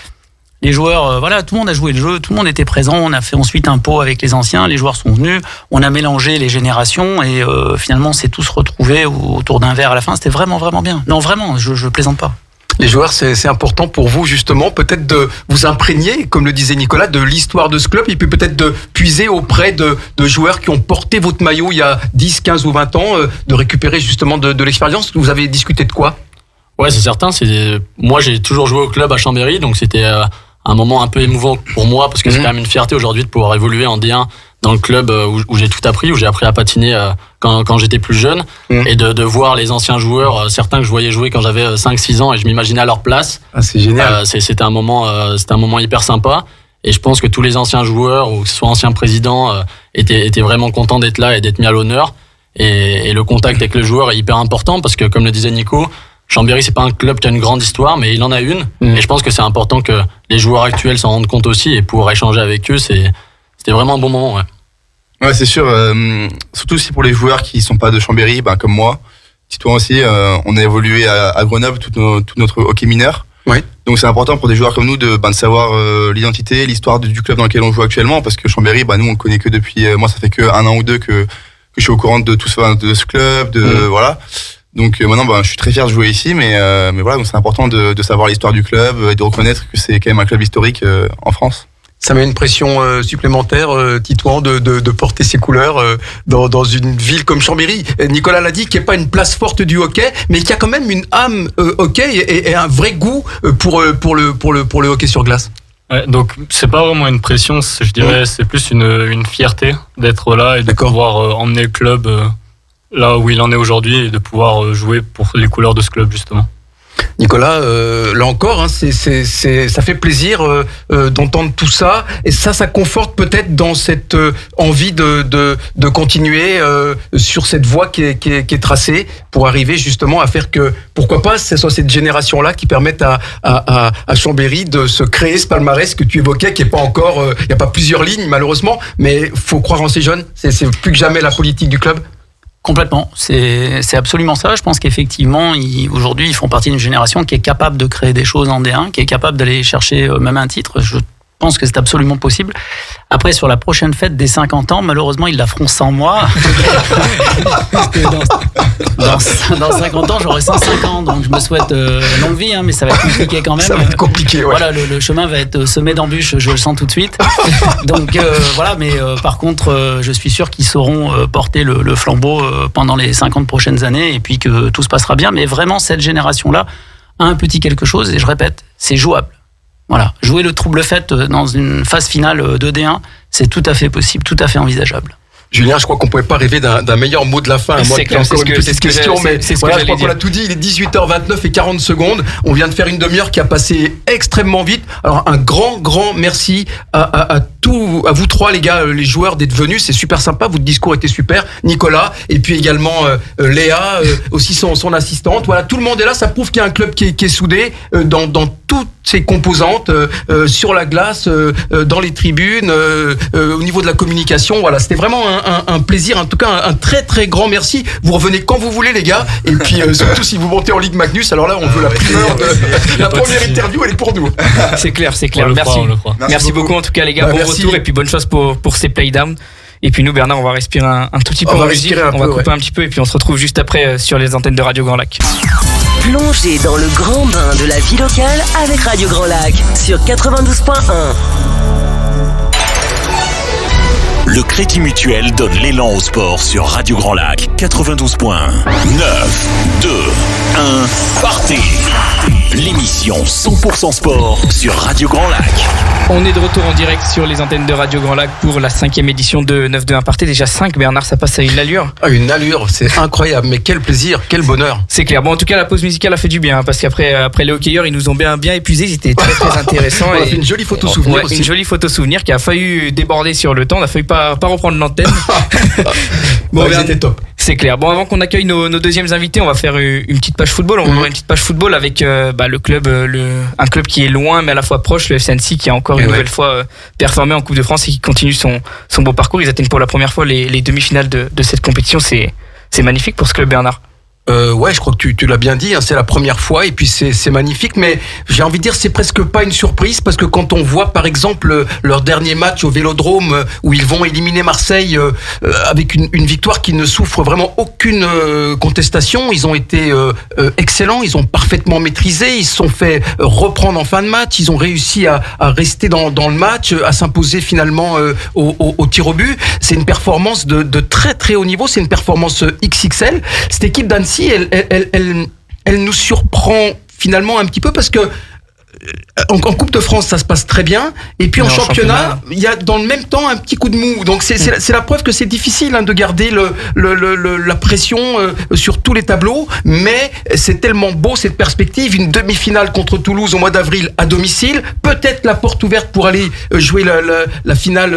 Les joueurs, voilà, tout le monde a joué le jeu, tout le monde était présent. On a fait ensuite un pot avec les anciens, les joueurs sont venus, on a mélangé les générations et finalement, on s'est tous retrouvés autour d'un verre à la fin. C'était vraiment, vraiment bien. Non, vraiment, je plaisante pas. Les joueurs, c'est important pour vous justement, peut-être de vous imprégner, comme le disait Nicolas, de l'histoire de ce club et puis peut-être de puiser auprès de joueurs qui ont porté votre maillot il y a 10, 15 ou 20 ans, de récupérer justement de l'expérience. Vous avez discuté de quoi ? Ouais, c'est certain. Moi, j'ai toujours joué au club à Chambéry, donc c'était un moment un peu émouvant pour moi parce que c'est quand même une fierté aujourd'hui de pouvoir évoluer en D1 dans le club où j'ai tout appris, où j'ai appris à patiner quand j'étais plus jeune et de voir les anciens joueurs, certains que je voyais jouer quand j'avais 5-6 ans et je m'imaginais à leur place. Ah, c'est génial. C'était un moment hyper sympa et je pense que tous les anciens joueurs ou que ce soit anciens présidents étaient vraiment contents d'être là et d'être mis à l'honneur et le contact avec le joueur est hyper important parce que comme le disait Nico, Chambéry, c'est pas un club qui a une grande histoire, mais il en a une. Et je pense que c'est important que les joueurs actuels s'en rendent compte aussi et pouvoir échanger avec eux, c'était vraiment un bon moment, ouais. Ouais, c'est sûr. Surtout aussi pour les joueurs qui sont pas de Chambéry, comme moi, toi aussi, on a évolué à Grenoble, tout notre hockey mineur. Oui. Donc c'est important pour des joueurs comme nous de savoir l'identité, l'histoire du club dans lequel on joue actuellement, parce que Chambéry, nous on le connaît que depuis, moi ça fait que 1 an ou 2 que je suis au courant de tout ça, de ce club, voilà. Donc maintenant, je suis très fier de jouer ici, mais voilà, donc c'est important de savoir l'histoire du club et de reconnaître que c'est quand même un club historique en France. Ça met une pression supplémentaire, Titouan, de porter ses couleurs dans une ville comme Chambéry. Nicolas l'a dit, qui n'est pas une place forte du hockey, mais qui a quand même une âme hockey et un vrai goût pour le hockey sur glace. Ouais, donc c'est pas vraiment une pression, je dirais, c'est plus une fierté d'être là et de pouvoir emmener le club là où il en est aujourd'hui et de pouvoir jouer pour les couleurs de ce club justement. Nicolas, là encore, ça fait plaisir d'entendre tout ça et ça conforte peut-être dans cette envie de continuer sur cette voie qui est tracée pour arriver justement à faire que, pourquoi pas, ce soit cette génération-là qui permette à Chambéry de se créer ce palmarès que tu évoquais, qui est pas encore, il n'y a pas plusieurs lignes malheureusement, mais faut croire en ces jeunes, c'est plus que jamais la politique du club. Complètement, c'est absolument ça. Je pense qu'effectivement, aujourd'hui, ils font partie d'une génération qui est capable de créer des choses en D1, qui est capable d'aller chercher même un titre. Je pense que c'est absolument possible. Après, sur la prochaine fête des 50 ans, malheureusement, ils la feront sans moi. Parce que dans 50 ans, j'aurai 105 ans, donc je me souhaite longue vie, mais ça va être compliqué quand même. Ça va être compliqué, ouais. Voilà, le chemin va être semé d'embûches, je le sens tout de suite. Donc voilà, mais par contre, je suis sûr qu'ils sauront porter le flambeau pendant les 50 prochaines années et puis que tout se passera bien. Mais vraiment, cette génération-là a un petit quelque chose, et je répète, c'est jouable. Voilà, jouer le trouble fête dans une phase finale de D1, c'est tout à fait possible, tout à fait envisageable. Julien, je crois qu'on ne pouvait pas rêver d'un meilleur mot de la fin. Moi, c'est encore une petite question, mais voilà, je crois qu'on a tout dit. Il est 18h29 et 40 secondes. On vient de faire une demi-heure qui a passé extrêmement vite. Alors, un grand merci à tous vous trois les gars, les joueurs d'être venus, c'est super sympa, votre discours était super, Nicolas, et puis également Léa, aussi son assistante, voilà, tout le monde est là, ça prouve qu'il y a un club qui est soudé dans toutes ses composantes, sur la glace, dans les tribunes, au niveau de la communication, voilà, c'était vraiment un plaisir, en tout cas un très très grand merci, vous revenez quand vous voulez les gars, et puis surtout si vous montez en Ligue Magnus, alors là on veut la primeur de la première interview, elle est pour nous. C'est clair, On le merci beaucoup en tout cas les gars, bon merci. retour et puis bonne chance pour ces playdowns. Et puis nous Bernard, on va respirer un tout petit peu On va en musique, respirer un on va peu, couper un petit peu et puis on se retrouve juste après sur les antennes de Radio Grand Lac. Plongez dans le grand bain de la vie locale avec Radio Grand Lac sur 92.1. Le Crédit Mutuel donne l'élan au sport sur Radio Grand Lac 92.1. 9, 2, 1, partez. L'émission 100% sport sur Radio Grand Lac. On est de retour en direct sur les antennes de Radio Grand Lac pour la 5e édition de 9-2-1 Partez. Déjà 5, Bernard, ça passe à une allure. Ah, une allure, c'est incroyable, mais quel plaisir, quel bonheur. C'est clair. Bon, en tout cas, la pause musicale a fait du bien, parce qu'après les hockeyeurs, ils nous ont bien épuisés. C'était très très intéressant. On a fait une jolie photo souvenir aussi. Une jolie photo souvenir qui a failli déborder sur le temps. On a failli pas reprendre l'antenne. Bon, Bernard, c'était top. c'est clair. Bon, avant qu'on accueille nos deuxièmes invités, on va faire une petite page football. On va ouvrir une petite page football avec le club, un club qui est loin mais à la fois proche, le FC Annecy, qui a encore une nouvelle fois performé en Coupe de France et qui continue son beau parcours. Ils atteignent pour la première fois les demi-finales de cette compétition. C'est magnifique pour ce club, Bernard. Ouais, je crois que tu l'as bien dit, hein, c'est la première fois et puis c'est magnifique, mais j'ai envie de dire c'est presque pas une surprise parce que quand on voit par exemple leur dernier match au Vélodrome où ils vont éliminer Marseille avec une victoire qui ne souffre vraiment aucune contestation, ils ont été excellents, ils ont parfaitement maîtrisé, ils se sont fait reprendre en fin de match, ils ont réussi à rester dans le match, à s'imposer finalement au tir au but. C'est une performance de très très haut niveau, c'est une performance XXL. Cette équipe d'Annecy, elle nous surprend finalement un petit peu parce que en Coupe de France ça se passe très bien et puis en championnat il y a dans le même temps un petit coup de mou, donc c'est la preuve que c'est difficile de garder la pression sur tous les tableaux, mais c'est tellement beau cette perspective, une demi-finale contre Toulouse au mois d'avril à domicile, peut-être la porte ouverte pour aller jouer la finale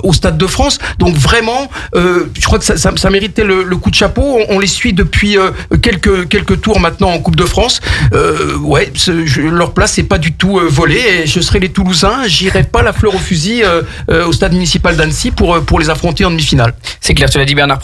au Stade de France, donc vraiment je crois que ça méritait le coup de chapeau, on les suit depuis quelques tours maintenant en Coupe de France, leur place c'est pas du tout volée et je serai les Toulousains, j'irai pas la fleur au fusil au stade municipal d'Annecy pour les affronter en demi-finale. C'est clair, tu l'as dit Bernard,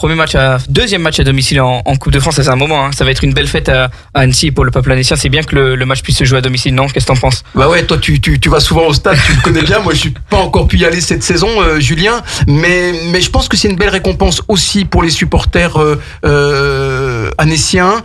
deuxième match à domicile en Coupe de France, c'est un moment, hein. Ça va être une belle fête à Annecy et pour le peuple annécien, c'est bien que le match puisse se jouer à domicile, non? Qu'est-ce que t'en penses? Bah ouais, toi tu vas souvent au stade, tu le connais bien, moi je suis pas encore pu y aller cette saison, Julien, mais je pense que c'est une belle récompense aussi pour les supporters annéciens,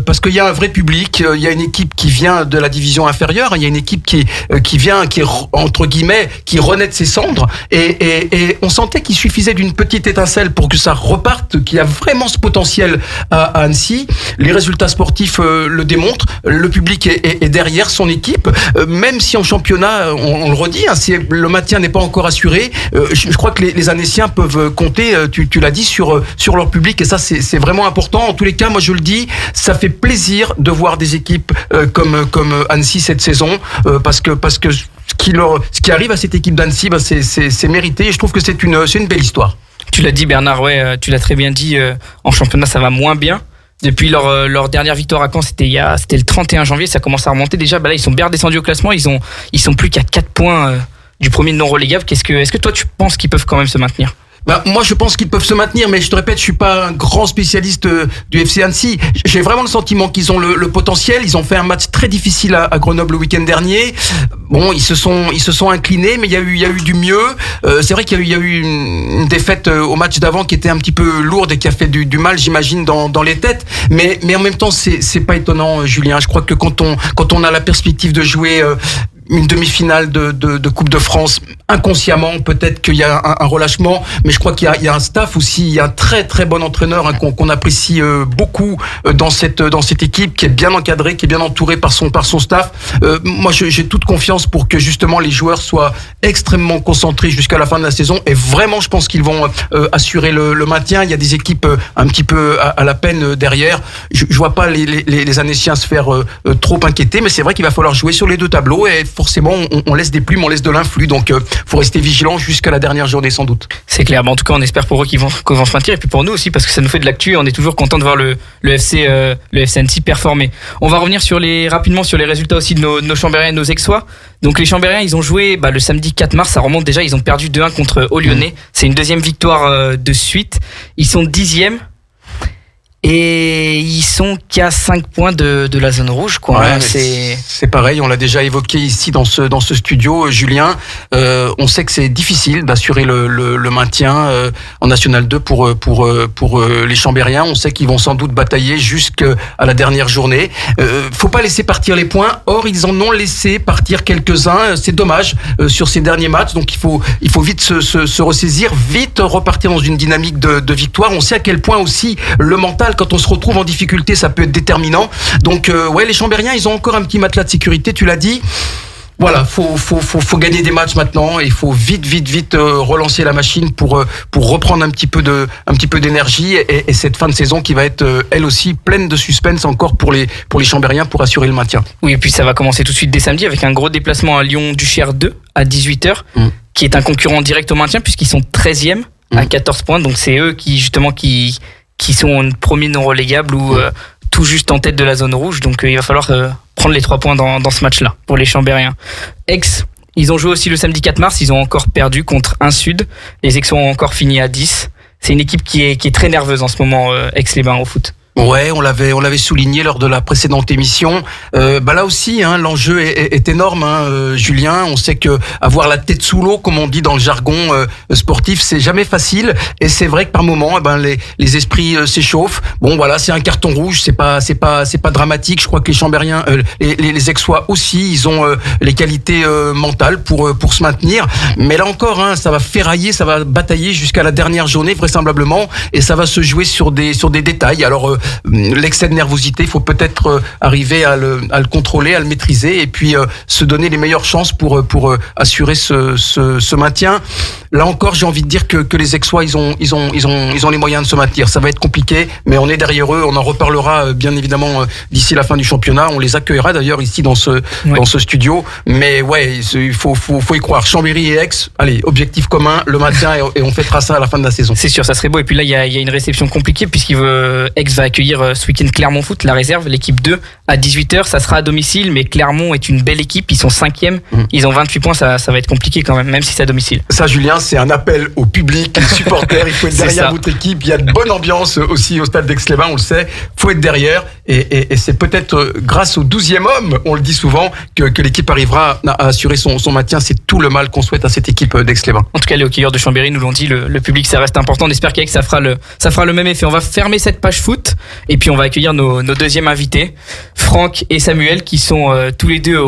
parce qu'il y a un vrai public, il y a une équipe qui vient de la division inférieure, il y a une équipe qui vient, qui entre guillemets, qui renaît de ses cendres, et on sentait qu'il suffisait d'une petite étincelle pour que ça reparte, qu'il y a vraiment ce potentiel à Annecy. Les résultats sportifs le démontrent, le public est derrière son équipe, même si en championnat, on le redit, hein, le maintien n'est pas encore assuré, je crois que les Annéciens peuvent compter, tu l'as dit, sur leur public, et ça c'est vraiment important. En tous les cas, moi je le dis, ça fait plaisir de voir des équipes comme Annecy cette saison, parce que ce qui arrive à cette équipe d'Annecy, c'est mérité, et je trouve que c'est une belle histoire. Tu l'as dit Bernard, tu l'as très bien dit, en championnat ça va moins bien. Depuis leur dernière victoire à Caen, c'était le 31 janvier, ça commence à remonter déjà. Là ils sont bien redescendus au classement, ils sont plus qu'à 4 points du premier non relégable. Est-ce que toi tu penses qu'ils peuvent quand même se maintenir? Moi je pense qu'ils peuvent se maintenir, mais je te répète, je suis pas un grand spécialiste du FC Annecy. J'ai vraiment le sentiment qu'ils ont le potentiel. Ils ont fait un match très difficile à Grenoble le week-end dernier. Bon, ils se sont inclinés, mais il y a eu du mieux. C'est vrai qu'il y a eu une défaite au match d'avant qui était un petit peu lourde et qui a fait du mal, j'imagine, dans les têtes. Mais en même temps, c'est pas étonnant, Julien. Je crois que quand on a la perspective de jouer une demi-finale de Coupe de France, inconsciemment, peut-être qu'il y a un relâchement, mais je crois qu'il y a un staff aussi, il y a un très très bon entraîneur qu'on apprécie beaucoup dans cette équipe, qui est bien encadré, qui est bien entouré par son staff. Moi, j'ai toute confiance pour que justement les joueurs soient extrêmement concentrés jusqu'à la fin de la saison, et vraiment, je pense qu'ils vont assurer le maintien. Il y a des équipes un petit peu à la peine derrière. Je vois pas les Annéciens se faire trop inquiéter, mais c'est vrai qu'il va falloir jouer sur les deux tableaux et forcément on laisse des plumes, on laisse de l'influx. Donc faut rester vigilant jusqu'à la dernière journée sans doute. C'est clair. En tout cas, on espère pour eux qu'ils vont se maintenir et puis pour nous aussi parce que ça nous fait de l'actu. On est toujours content de voir le FC Annecy performer. On va revenir rapidement sur les résultats aussi de nos Chambériens et nos Aixois. Donc les Chambériens, ils ont joué le samedi 4 mars. Ça remonte déjà. Ils ont perdu 2-1 contre Lyonnais. C'est une deuxième victoire de suite. Ils sont 10e. Et ils sont qu'à 5 points de la zone rouge, quoi. Ouais, c'est pareil, on l'a déjà évoqué ici dans ce studio, Julien. On sait que c'est difficile d'assurer le maintien en National 2 pour les Chambériens. On sait qu'ils vont sans doute batailler jusqu'à la dernière journée. Faut pas laisser partir les points. Or, ils en ont laissé partir quelques-uns. C'est dommage sur ces derniers matchs. Donc, il faut vite se ressaisir, vite repartir dans une dynamique de victoire. On sait à quel point aussi le mental, quand on se retrouve en difficulté, ça peut être déterminant. Donc les Chambériens, ils ont encore un petit matelas de sécurité, tu l'as dit. Voilà, faut gagner des matchs maintenant et il faut vite relancer la machine pour reprendre un petit peu d'énergie et cette fin de saison qui va être elle aussi pleine de suspense encore pour les Chambériens pour assurer le maintien. Oui, et puis ça va commencer tout de suite dès samedi avec un gros déplacement à Lyon-Duchère 2 à 18h qui est un concurrent direct au maintien puisqu'ils sont 13e à 14 points. Donc c'est eux qui sont premiers non relégables ou tout juste en tête de la zone rouge. Donc il va falloir prendre les 3 points dans ce match-là pour les Chambériens. Aix, ils ont joué aussi le samedi 4 mars. Ils ont encore perdu contre 1 Sud. Les Aixois ont encore fini à 10. C'est une équipe qui est très nerveuse en ce moment, Aix-les-Bains au foot. Ouais, on l'avait souligné lors de la précédente émission. Là aussi, l'enjeu est énorme, Julien. On sait que avoir la tête sous l'eau, comme on dit dans le jargon sportif, c'est jamais facile. Et c'est vrai que par moment, les esprits s'échauffent. Bon, voilà, c'est un carton rouge, c'est pas dramatique. Je crois que les Chambériens, les Aixois aussi, ils ont les qualités mentales pour se maintenir. Mais là encore, ça va ferrailler, ça va batailler jusqu'à la dernière journée vraisemblablement, et ça va se jouer sur des détails. Alors l'excès de nervosité, il faut peut-être arriver à le contrôler, à le maîtriser et puis se donner les meilleures chances pour assurer ce maintien. Là encore, j'ai envie de dire que les Aixois, ils ont les moyens de se maintenir. Ça va être compliqué, mais on est derrière eux. On en reparlera bien évidemment d'ici la fin du championnat. On les accueillera d'ailleurs ici dans ce studio. Mais ouais, il faut y croire. Chambéry et Aix, allez, objectif commun, le maintien et on fêtera ça à la fin de la saison. C'est sûr, ça serait beau. Et puis là, il y a une réception compliquée Aix va accueillir ce week-end Clermont Foot, la réserve, l'équipe 2 à 18h. Ça sera à domicile, mais Clermont est une belle équipe. Ils sont 5e. Ils ont 28 points. Ça va être compliqué quand même si c'est à domicile. Ça, Julien, c'est un appel au public, aux supporters. Il faut être derrière votre équipe. Il y a de bonne ambiance aussi au stade d'Aix-les-Bains, on le sait. Il faut être derrière. Et c'est peut-être grâce au 12e homme, on le dit souvent, que l'équipe arrivera à assurer son maintien. C'est tout le mal qu'on souhaite à cette équipe d'Aix-les-Bains. En tout cas, les hockeyeurs de Chambéry nous l'ont dit, le public, ça reste important. On espère qu'Aix, ça fera le même effet. On va fermer cette page foot et puis on va accueillir nos deuxièmes invités, Franck et Samuel, qui sont tous les deux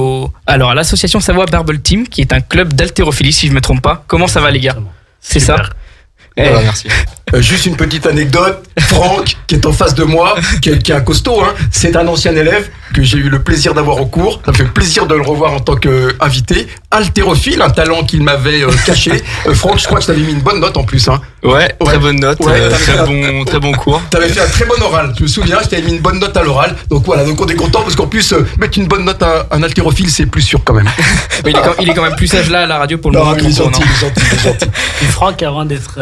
à l'association Savoie Barbel Team, qui est un club d'haltérophilie, si je me trompe pas. Comment ça va, les gars? C'est ça? Merci. Juste une petite anecdote. Franck, qui est en face de moi, qui est un costaud, c'est un ancien élève que j'ai eu le plaisir d'avoir au cours. Ça me fait plaisir de le revoir en tant qu'invité. Haltérophile, un talent qu'il m'avait caché. Franck, je crois que je t'avais mis une bonne note en plus. Ouais, très bonne note, très bon cours. T'avais fait un très bon oral, je me souviens, je t'avais mis une bonne note à l'oral. Donc voilà, donc on est content parce qu'en plus, mettre une bonne note à un haltérophile, c'est plus sûr quand même. Il est quand même plus sage là à la radio pour le moment. Il est gentil. Et Franck, avant d'être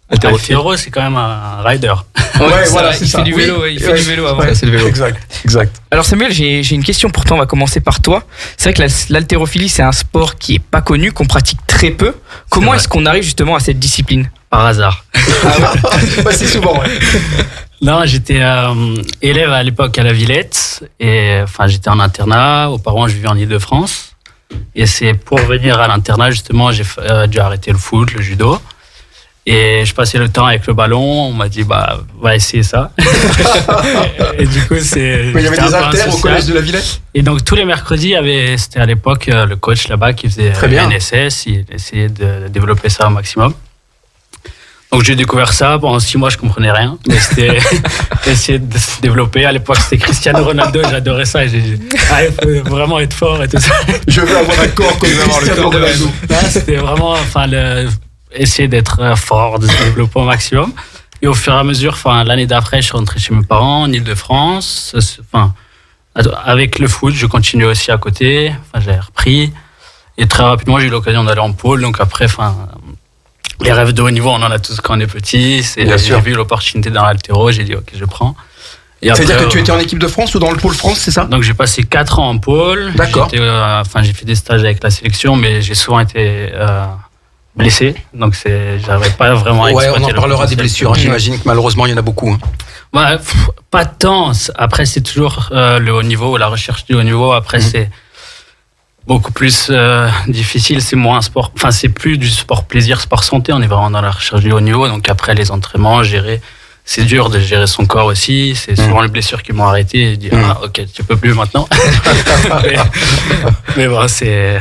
haltéro, c'est quand même un rider. Voilà, il fait du vélo avant. Ouais, c'est le vélo. Exact. Alors Samuel, j'ai une question pour toi, on va commencer par toi. C'est vrai que l'haltérophilie, c'est un sport qui est pas connu, qu'on pratique très peu. Comment est-ce qu'on arrive justement à cette discipline? Par hasard. C'est souvent, ouais. Non, j'étais élève à l'époque à la Villette et j'étais en internat. Auparavant, je vivais en Île-de-France et c'est pour venir à l'internat justement, j'ai dû arrêter le foot, le judo. Et je passais le temps avec le ballon, on m'a dit va essayer ça. Et du coup il y avait des haltères au collège de la Villette. Et donc tous les mercredis, c'était à l'époque le coach là-bas qui faisait NSS, il essayait de développer ça au maximum. Donc j'ai découvert ça, pendant 6 mois je comprenais rien, mais c'était essayer de se développer. À l'époque c'était Cristiano Ronaldo, j'adorais ça, et j'ai dit il faut vraiment être fort et tout ça. Je veux avoir un corps comme Cristiano Ronaldo. C'était vraiment essayer d'être fort, de se développer au maximum. Et au fur et à mesure, l'année d'après, je suis rentré chez mes parents en Île-de-France. Avec le foot, je continue aussi à côté. Enfin, j'ai repris. Et très rapidement, j'ai eu l'occasion d'aller en pôle. Donc après, enfin, les rêves de haut niveau, on en a tous quand on est petit. J'ai vu l'opportunité dans l'haltéro, j'ai dit ok, je prends. C'est-à-dire que tu étais en équipe de France ou dans le pôle France, c'est ça? Donc j'ai passé 4 ans en pôle. D'accord. J'ai fait des stages avec la sélection, mais j'ai souvent été blessé. Donc j'arrivais pas vraiment à exploiter. On en parlera des blessures. J'imagine que malheureusement, il y en a beaucoup. Ouais, pas tant. Après, c'est toujours le haut niveau, la recherche du haut niveau. Après, c'est beaucoup plus difficile. C'est moins un sport. Enfin, c'est plus du sport plaisir, sport santé. On est vraiment dans la recherche du haut niveau. Donc après, les entraînements, gérer. C'est dur de gérer son corps aussi. C'est souvent les blessures qui m'ont arrêté et dire ok, tu peux plus maintenant. mais bon, c'est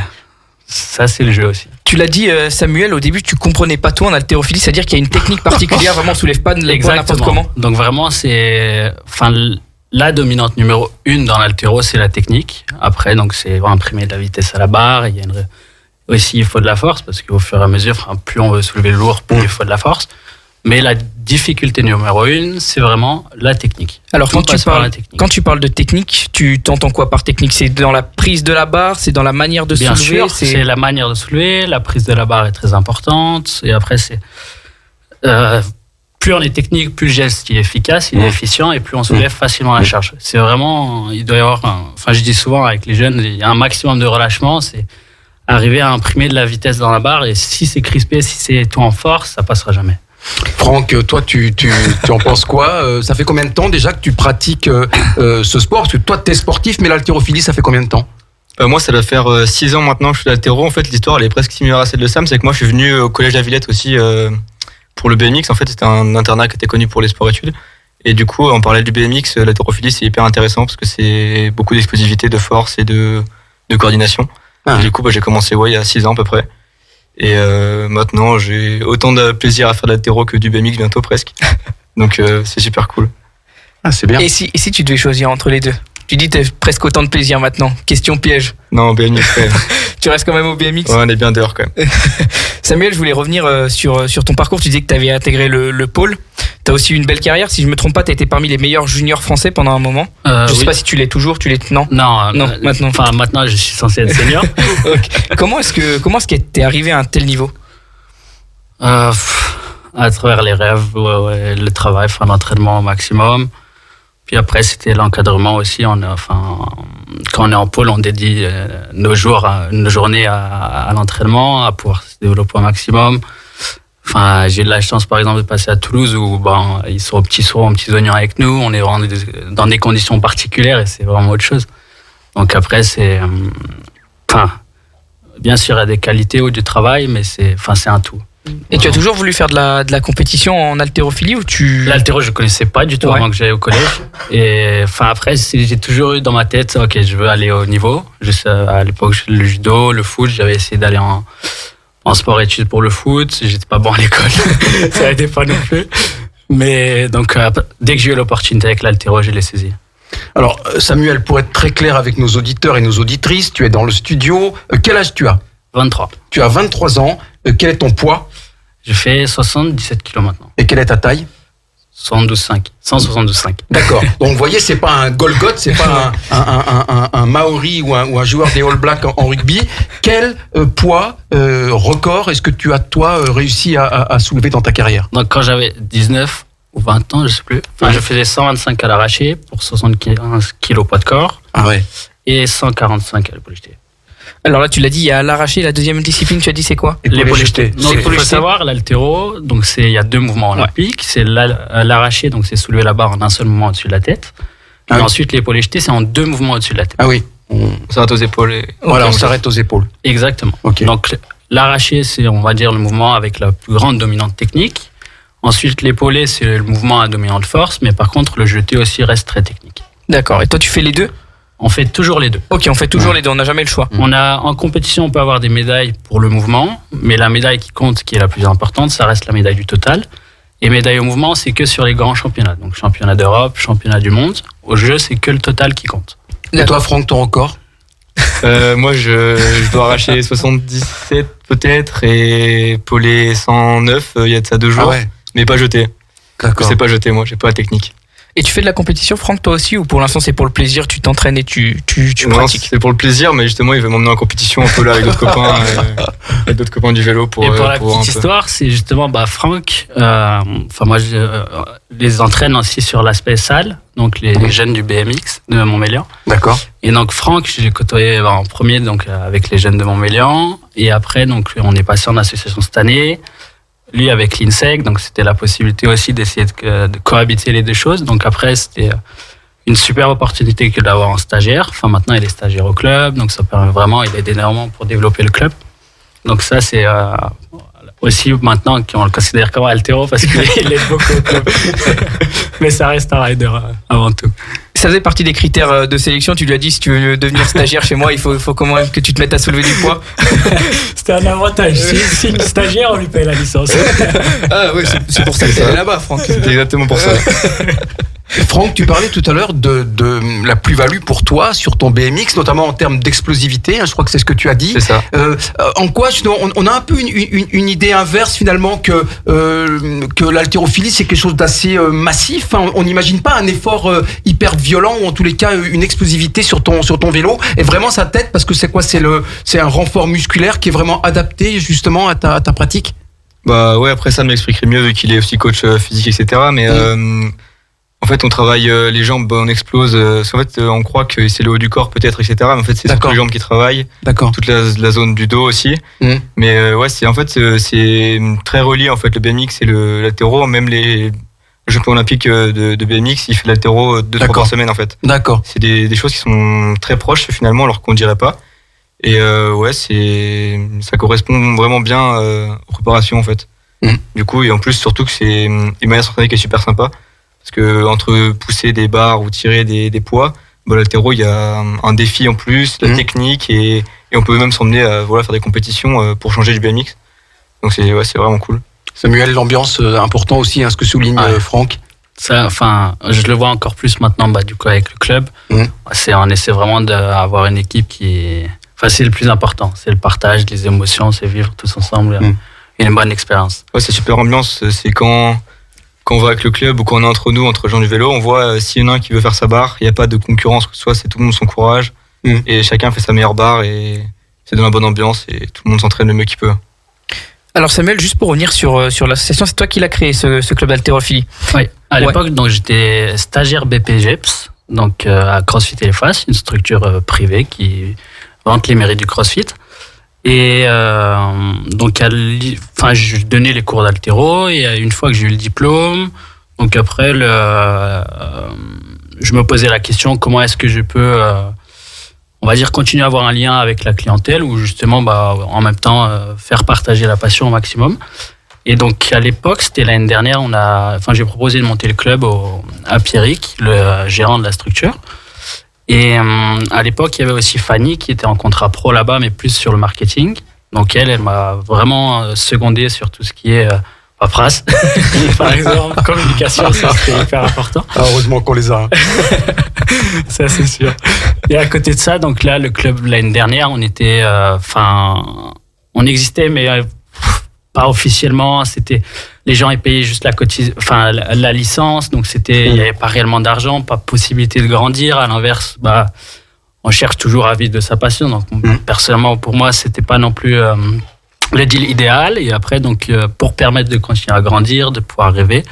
le jeu aussi. Tu l'as dit, Samuel, au début, tu comprenais pas tout en haltérophilie, c'est-à-dire qu'il y a une technique particulière, vraiment, on soulève pas n'importe comment. Donc vraiment, la dominante numéro 1 dans l'haltéro, c'est la technique. Après, donc c'est imprimer de la vitesse à la barre. Aussi, il faut de la force parce qu'au fur et à mesure, plus on veut soulever lourd, plus il faut de la force. Mais la difficulté numéro 1, c'est vraiment la technique. Alors, quand tu parles de technique, tu t'entends quoi par technique? C'est dans la prise de la barre, c'est dans la manière de soulever? Bien sûr, c'est la manière de soulever, la prise de la barre est très importante. Et après, plus on est technique, plus le geste est efficace, il est efficient, et plus on soulève facilement la charge. C'est vraiment, il doit y avoir, je dis souvent avec les jeunes, il y a un maximum de relâchement, c'est arriver à imprimer de la vitesse dans la barre, et si c'est crispé, si c'est tout en force, ça passera jamais. Franck, toi, tu en penses quoi? Ça fait combien de temps déjà que tu pratiques ce sport? Parce que toi, tu es sportif, mais l'haltérophilie, ça fait combien de temps? Moi, ça doit faire 6 ans maintenant que je suis haltéro. En fait, l'histoire, elle est presque similaire à celle de Sam. C'est que moi, je suis venu au collège La Villette aussi pour le BMX. En fait, c'était un internat qui était connu pour les sports-études. Et du coup, en parallèle du BMX, l'haltérophilie, c'est hyper intéressant parce que c'est beaucoup d'explosivité, de force et de coordination. Et du coup, j'ai commencé il y a 6 ans à peu près. Et maintenant, j'ai autant de plaisir à faire de l'haltéro que du BMX bientôt presque. Donc, c'est super cool. C'est bien. Et si tu devais choisir entre les deux? Tu dis que tu as presque autant de plaisir maintenant. Question piège. Non, BMX. Tu restes quand même au BMX? Ouais, on est bien dehors quand même. Samuel, je voulais revenir sur ton parcours. Tu disais que tu avais intégré le pôle. Tu as aussi eu une belle carrière. Si je me trompe pas, tu as été parmi les meilleurs juniors français pendant un moment. Je sais pas si tu l'es toujours. Non, maintenant. Enfin, maintenant, je suis censé être senior. Okay. Comment est-ce que tu es arrivé à un tel niveau? À travers les rêves, le travail, l'entraînement au maximum. Puis après, c'était l'encadrement aussi. Quand on est en pôle, on dédie nos journées à l'entraînement, à pouvoir se développer au maximum. J'ai eu de la chance, par exemple, de passer à Toulouse où ils sont aux petits oignons avec nous. On est vraiment dans des conditions particulières et c'est vraiment autre chose. Donc après, bien sûr, il y a des qualités ou du travail, mais c'est un tout. Et tu as toujours voulu faire de la compétition en haltérophilie ou L'haltéro, je connaissais pas du tout avant que j'aille au collège. Et après, j'ai toujours eu dans ma tête, ok, je veux aller au niveau. À l'époque, le judo, le foot, j'avais essayé d'aller en sport-études pour le foot. J'étais pas bon à l'école, ça n'aidait pas non plus. Mais donc, dès que j'ai eu l'opportunité avec l'haltéro, je l'ai saisi. Alors, Samuel, pour être très clair avec nos auditeurs et nos auditrices, tu es dans le studio. Quel âge tu as? 23. Tu as 23 ans. Quel est ton poids? Je fais 77 kilos maintenant. Et quelle est ta taille? 172,5. D'accord. Donc vous voyez, c'est pas un Golgoth, c'est pas un Maori ou un joueur des All Blacks en rugby. Quel poids record est-ce que tu as toi réussi à soulever dans ta carrière? Donc quand j'avais 19 ou 20 ans, je sais plus. Je faisais 125 à l'arraché pour 75 kilos poids de corps. Ah ouais. Et 145 à l'épaule jetée. Alors là, tu l'as dit, il y a l'arraché, la deuxième discipline, tu as dit c'est quoi? L'épaule jetée. Donc il faut savoir, l'haltéro, donc il y a 2 mouvements olympiques. C'est l'arraché, donc c'est soulever la barre en un seul mouvement au-dessus de la tête. Et ensuite, l'épaule jetée, c'est en 2 mouvements au-dessus de la tête. Ah oui. On s'arrête aux épaules. Voilà, on s'arrête aux épaules. Exactement. Okay. Donc l'arraché, c'est, on va dire, le mouvement avec la plus grande dominante technique. Ensuite, l'épaulé, c'est le mouvement à dominante force, mais par contre, le jeté aussi reste très technique. D'accord. Et toi, tu fais les deux? On fait toujours les deux. Ok, on fait toujours les deux, on n'a jamais le choix. En compétition, on peut avoir des médailles pour le mouvement, mais la médaille qui compte, qui est la plus importante, ça reste la médaille du total. Et médaille au mouvement, c'est que sur les grands championnats. Donc championnat d'Europe, championnat du monde. Au jeu, c'est que le total qui compte. Et toi, Franck, ton record? Moi, je dois arracher 77 peut-être et Paulet 109, il y a de ça 2 jours. Ah ouais. Mais pas jeté. D'accord. Je sais pas jeter, moi, j'ai pas la technique. Et tu fais de la compétition, Franck, toi aussi, ou pour l'instant c'est pour le plaisir, tu t'entraînes et tu Non, pratiques? c'est pour le plaisir, mais justement, il veut m'emmener en compétition un peu là avec d'autres copains, avec d'autres copains du vélo pour. Et pour la pour un petite peu. histoire, c'est justement Franck. Moi, je les entraîne aussi sur l'aspect salle, donc les jeunes du BMX de Montmélian. D'accord. Et donc Franck, je l'ai côtoyé en premier donc avec les jeunes de Montmélian, et après donc on est passé en association cette année. Lui avec l'INSEC, donc c'était la possibilité aussi d'essayer de cohabiter les deux choses. Donc après c'était une super opportunité que d'avoir un stagiaire. Enfin maintenant il est stagiaire au club, donc ça permet vraiment, il aide énormément pour développer le club. Donc ça c'est aussi maintenant qu'on le considère comme altéro parce qu'il aide beaucoup au club. Mais ça reste un rider avant tout. Ça faisait partie des critères de sélection. Tu lui as dit, si tu veux devenir stagiaire chez moi, il faut comment même que tu te mettes à soulever du poids. C'était un avantage. Si le stagiaire, on lui paye la licence. Ah oui, c'est pour ça que t'es là-bas, Franck. C'était exactement pour ça. Franck, tu parlais tout à l'heure de la plus-value pour toi sur ton BMX, notamment en termes d'explosivité, hein, je crois que c'est ce que tu as dit. C'est ça. En quoi on a un peu une idée inverse finalement que l'haltérophilie c'est quelque chose d'assez massif, hein. On n'imagine pas un effort hyper violent ou en tous les cas une explosivité sur ton vélo, et vraiment sa tête, parce que c'est quoi, c'est un renfort musculaire qui est vraiment adapté justement à ta pratique. Bah ouais, après ça m'expliquerait mieux vu qu'il est aussi coach physique, etc. Mais en fait, on travaille les jambes, on explose. Parce qu'en fait, on croit que c'est le haut du corps peut-être, etc. Mais en fait, c'est surtout les jambes qui travaillent. D'accord. Toute la zone du dos aussi. Mais ouais, c'est très relié en fait le BMX et l'haltéro. Même le champion olympique de BMX, il fait l'haltéro 2-3 par semaine en fait. D'accord. C'est des choses qui sont très proches finalement, alors qu'on dirait pas. Et ouais, ça correspond vraiment bien aux préparations en fait. Du coup, et en plus surtout que c'est une manière de s'entraîner qui est super sympa. Parce que entre pousser des barres ou tirer des poids, l'haltéro, il y a un défi en plus, la technique, et on peut même s'emmener à faire des compétitions pour changer du BMX. Donc c'est vraiment cool. Samuel, l'ambiance important aussi, hein, ce que souligne Franck. Ça, je le vois encore plus maintenant, du coup avec le club. On essaie vraiment d'avoir une équipe qui, c'est le plus important, c'est le partage, les émotions, c'est vivre tous ensemble, une bonne expérience. Ouais, c'est super ambiance. C'est quand on va avec le club ou quand on est entre nous, entre gens du vélo, on voit s'il y en a un qui veut faire sa barre, il n'y a pas de concurrence, que ce soit, c'est tout le monde son courage, et chacun fait sa meilleure barre, et c'est dans la bonne ambiance, et tout le monde s'entraîne le mieux qu'il peut. Alors Samuel, juste pour revenir sur l'association, c'est toi qui l'as créé, ce club d'haltérophilie. Oui, à l'époque, donc, j'étais stagiaire BPGEPS, donc à CrossFit Eliphas, une structure privée qui vante les mairies du CrossFit. Et donc, je donnais les cours d'haltéro, et une fois que j'ai eu le diplôme, donc après, je me posais la question, comment est-ce que je peux, on va dire, continuer à avoir un lien avec la clientèle, ou justement, en même temps, faire partager la passion au maximum. Et donc, à l'époque, c'était l'année dernière, j'ai proposé de monter le club à Pierrick, le gérant de la structure. Et à l'époque, il y avait aussi Fanny qui était en contrat pro là-bas, mais plus sur le marketing. Donc elle m'a vraiment secondé sur tout ce qui est paperasse, par exemple, communication, ça c'était hyper important. Ah, heureusement qu'on les a. Ça c'est sûr. Et à côté de ça, donc là, le club l'année dernière, on était, on existait, mais pas officiellement. C'était, les gens ils payaient juste la licence, donc il n'y avait pas réellement d'argent, pas possibilité de grandir. À l'inverse, on cherche toujours à vivre de sa passion. Donc personnellement, pour moi, c'était pas non plus le deal idéal. Et après, donc pour permettre de continuer à grandir, de pouvoir rêver,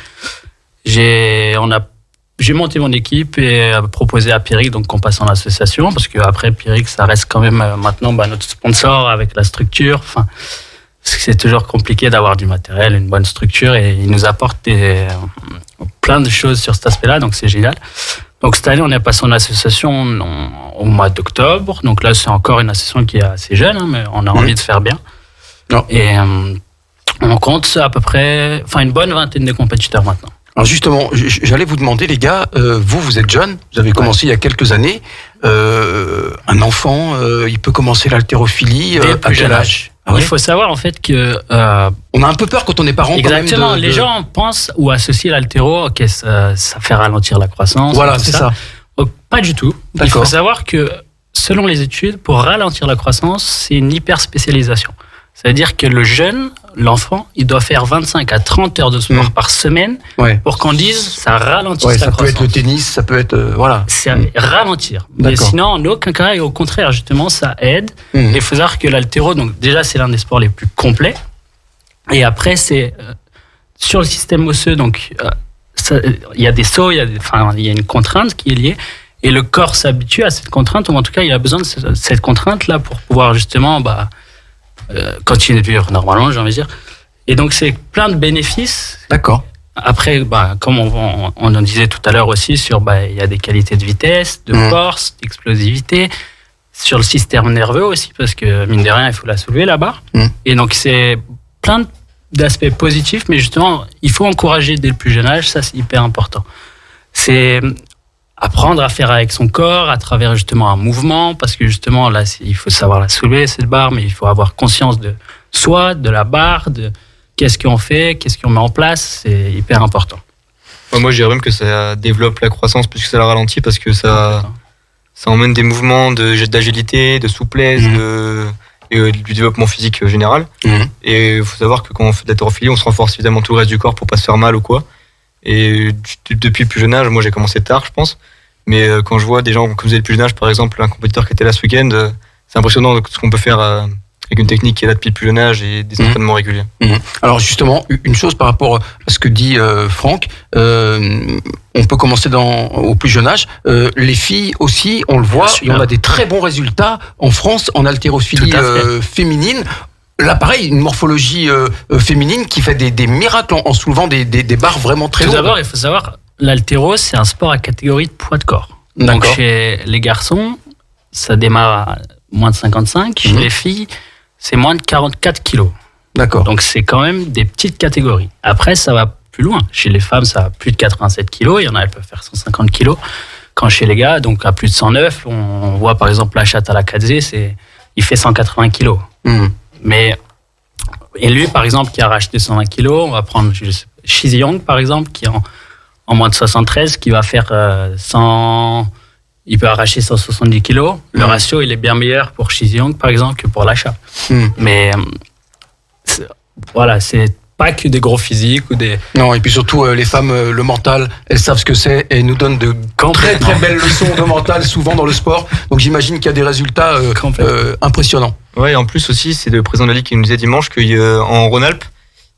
j'ai monté mon équipe et proposé à Pierrick donc qu'on passe en association, parce que après Pierrick, ça reste quand même maintenant notre sponsor avec la structure. C'est toujours compliqué d'avoir du matériel, une bonne structure, et il nous apporte plein de choses sur cet aspect-là, donc c'est génial. Donc cette année, on est passé en association au mois d'octobre, donc là c'est encore une association qui est assez jeune, mais on a envie de faire bien. Et on compte à peu près une bonne vingtaine de compétiteurs maintenant. Alors justement, j'allais vous demander, les gars, vous êtes jeunes, vous avez commencé il y a quelques années, un enfant, il peut commencer l'haltérophilie à quel âge? Il faut savoir en fait que on a un peu peur quand on est parent. Exactement, quand même les gens pensent ou associent l'haltéro, ça fait ralentir la croissance. Voilà, c'est ça. Pas du tout. Il faut savoir que selon les études, pour ralentir la croissance, c'est une hyper spécialisation. C'est-à-dire que le jeune l'enfant, il doit faire 25 à 30 heures de sport par semaine pour qu'on dise ça ralentit sa ça croissance. peut être le tennis, ça peut être voilà. C'est ralentir. Mais sinon, en aucun cas, et au contraire, justement, ça aide. Et il faut savoir que l'haltéro, donc déjà, c'est l'un des sports les plus complets. Et après, c'est sur le système osseux, donc il y a des sauts, il y a une contrainte qui est liée. Et le corps s'habitue à cette contrainte, ou en tout cas, il a besoin de cette contrainte-là pour pouvoir justement continuer de vivre normalement, j'ai envie de dire. Et donc, c'est plein de bénéfices. D'accord. Après, comme on en disait tout à l'heure aussi, il y a des qualités de vitesse, de force, d'explosivité, sur le système nerveux aussi, parce que mine de rien, il faut la soulever la barre. Et donc, c'est plein d'aspects positifs, mais justement, il faut encourager dès le plus jeune âge, ça c'est hyper important. C'est apprendre à faire avec son corps à travers justement un mouvement, parce que justement là il faut savoir la soulever cette barre, mais il faut avoir conscience de soi, de la barre, de qu'est-ce qu'on fait, qu'est-ce qu'on met en place, c'est hyper important. Moi je dirais même que ça développe la croissance plus que ça la ralentit, parce que ça emmène des mouvements d'agilité, de souplesse, et du développement physique général. Et il faut savoir que quand on fait de l'haltérophilie, on se renforce suffisamment tout le reste du corps pour pas se faire mal ou quoi. Et depuis le plus jeune âge, moi j'ai commencé tard je pense, mais quand je vois des gens comme vous êtes le plus jeune âge, par exemple un compétiteur qui était là ce week-end, c'est impressionnant ce qu'on peut faire avec une technique qui est là depuis le plus jeune âge et des entraînements réguliers. Alors justement, une chose par rapport à ce que dit Franck, on peut commencer au plus jeune âge. Les filles aussi, on le voit, et on a des très bons résultats en France en haltérophilie féminine. Là, pareil, une morphologie féminine qui fait des miracles en soulevant des barres vraiment très lourdes. Tout d'abord, il faut savoir, l'haltéro, c'est un sport à catégorie de poids de corps. Donc, chez les garçons, ça démarre à moins de 55. Chez les filles, c'est moins de 44 kilos. D'accord. Donc, c'est quand même des petites catégories. Après, ça va plus loin. Chez les femmes, ça va plus de 87 kilos. Il y en a, elles peuvent faire 150 kilos. Quand chez les gars, donc à plus de 109, on voit par exemple la chatte à la Kadze, il fait 180 kilos. Mais, et lui, par exemple, qui a racheté 120 kilos, on va prendre Shi Young, par exemple, qui est en moins de 73, qui va faire 100, il peut arracher 170 kilos. Le ratio, il est bien meilleur pour Shi Young, par exemple, que pour l'achat. Mais, voilà, c'est pas que des gros physiques ou des... Non, et puis surtout, les femmes, le mental, elles savent ce que c'est et nous donnent de très très belles leçons de mental, souvent dans le sport. Donc j'imagine qu'il y a des résultats impressionnants. Ouais, et en plus aussi, c'est le président de la Ligue qui nous disait dimanche qu'en Rhône-Alpes,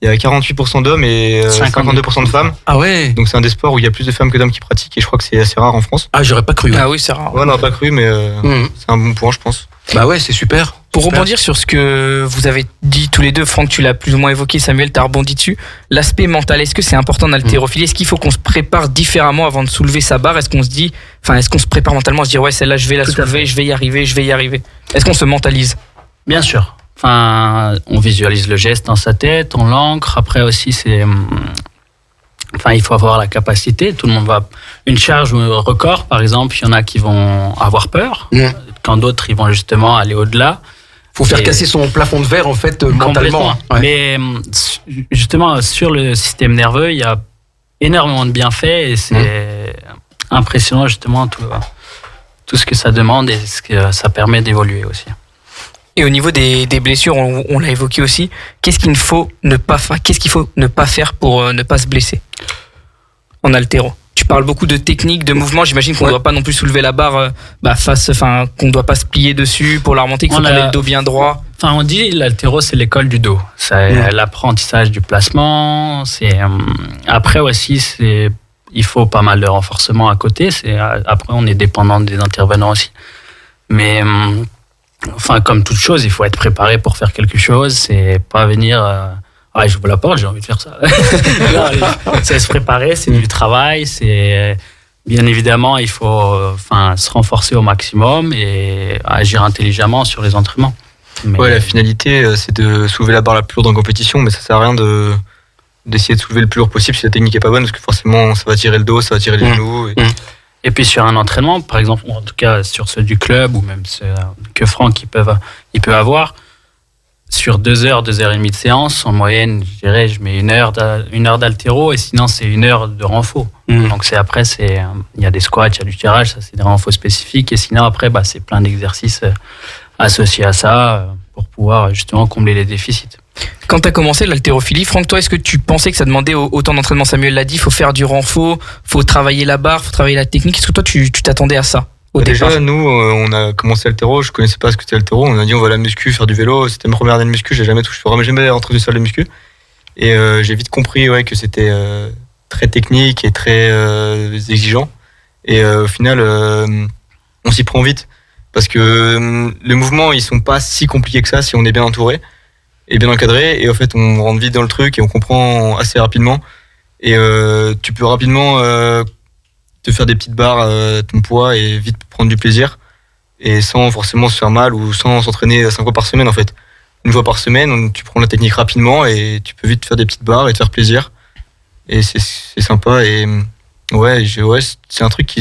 il y a 48% d'hommes et 52% de femmes. Ah ouais. Donc c'est un des sports où il y a plus de femmes que d'hommes qui pratiquent, et je crois que c'est assez rare en France. Ah, j'aurais pas cru. Ah oui, c'est rare. Ouais, on n'aurait pas cru, mais c'est un bon point, je pense. Bah ouais, c'est super. Pour rebondir sur ce que vous avez dit tous les deux, Franck, tu l'as plus ou moins évoqué, Samuel, tu as rebondi dessus. L'aspect mental, est-ce que c'est important en haltérophilie ? Est-ce qu'il faut qu'on se prépare différemment avant de soulever sa barre ? Est-ce qu'on se prépare mentalement à se dire ouais, celle-là, je vais la soulever, je vais y arriver. Est-ce qu'on se mentalise ? Bien sûr. On visualise le geste dans sa tête, on l'ancre. Après aussi, il faut avoir la capacité. Tout le monde va. Une charge record, par exemple, il y en a qui vont avoir peur, quand d'autres ils vont justement aller au-delà. Faut faire casser son plafond de verre en fait mentalement. Ouais. Mais justement sur le système nerveux, il y a énormément de bienfaits et c'est impressionnant justement tout ce que ça demande et ce que ça permet d'évoluer aussi. Et au niveau des blessures, on l'a évoqué aussi. Qu'est-ce qu'il faut ne pas faire pour ne pas se blesser en haltéro ? Tu parles beaucoup de technique, de mouvement. J'imagine qu'on ne doit pas non plus soulever la barre qu'on ne doit pas se plier dessus pour la remonter, qu'il faut qu'on ait le dos bien droit. On dit l'haltéro, c'est l'école du dos. C'est l'apprentissage du placement. Après aussi, il faut pas mal de renforcement à côté. Après, on est dépendant des intervenants aussi. Mais comme toute chose, il faut être préparé pour faire quelque chose. C'est pas venir... j'ouvre la porte, j'ai envie de faire ça. C'est se préparer, c'est du travail, c'est bien évidemment, il faut se renforcer au maximum et agir intelligemment sur les entraînements. Ouais, la finalité, c'est de soulever la barre la plus lourde en compétition, mais ça sert à rien d'essayer de soulever le plus lourd possible si la technique est pas bonne, parce que forcément, ça va tirer le dos, ça va tirer les genoux. Et puis sur un entraînement, par exemple, en tout cas sur ceux du club ou même ceux que Franck il peut avoir. Sur 2 heures, 2 heures et demie de séance, en moyenne, je dirais, je mets une heure d'haltéro et sinon c'est 1 heure de renfo. Donc il y a des squats, il y a du tirage, ça c'est des renfos spécifiques et sinon après c'est plein d'exercices associés à ça pour pouvoir justement combler les déficits. Quand tu as commencé l'haltérophilie, Franck, toi, est-ce que tu pensais que ça demandait autant d'entraînement? Samuel l'a dit, il faut faire du renfort, faut travailler la barre, faut travailler la technique. Est-ce que toi, tu t'attendais à ça au départ? Déjà, nous, on a commencé l'haltéro, je connaissais pas ce que c'était l'haltéro. On a dit on va à la muscu, faire du vélo. C'était ma première année de muscu, j'ai jamais rentré dans une salle de muscu. Et j'ai vite compris que c'était très technique et très exigeant. Et au final, on s'y prend vite. Parce que les mouvements, ils sont pas si compliqués que ça si on est bien entouré et bien encadré. Et en fait, on rentre vite dans le truc et on comprend assez rapidement. Et tu peux rapidement te faire des petites barres ton poids et vite prendre du plaisir. Et sans forcément se faire mal ou sans s'entraîner 5 fois par semaine en fait. Une fois par semaine, tu prends la technique rapidement et tu peux vite faire des petites barres et te faire plaisir. Et c'est sympa. Et c'est un truc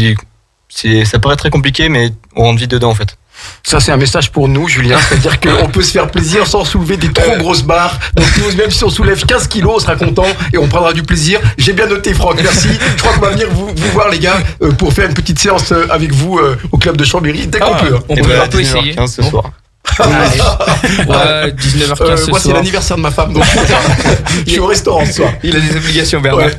ça paraît très compliqué, mais on rentre vite dedans en fait. Ça, c'est un message pour nous, Julien. C'est-à-dire qu'on peut se faire plaisir sans soulever des trop grosses barres. Donc, nous, même si on soulève 15 kilos, on sera content et on prendra du plaisir. J'ai bien noté, Franck. Merci. Je crois qu'on va venir vous voir, les gars, pour faire une petite séance avec vous au club de Chambéry dès qu'on peut. On peut essayer. 19h15 ce soir. Ouais, 19h15 ce moi, c'est soir. l'anniversaire de ma femme, donc je suis au restaurant ce soir. Il a des obligations, Bernard. Ouais.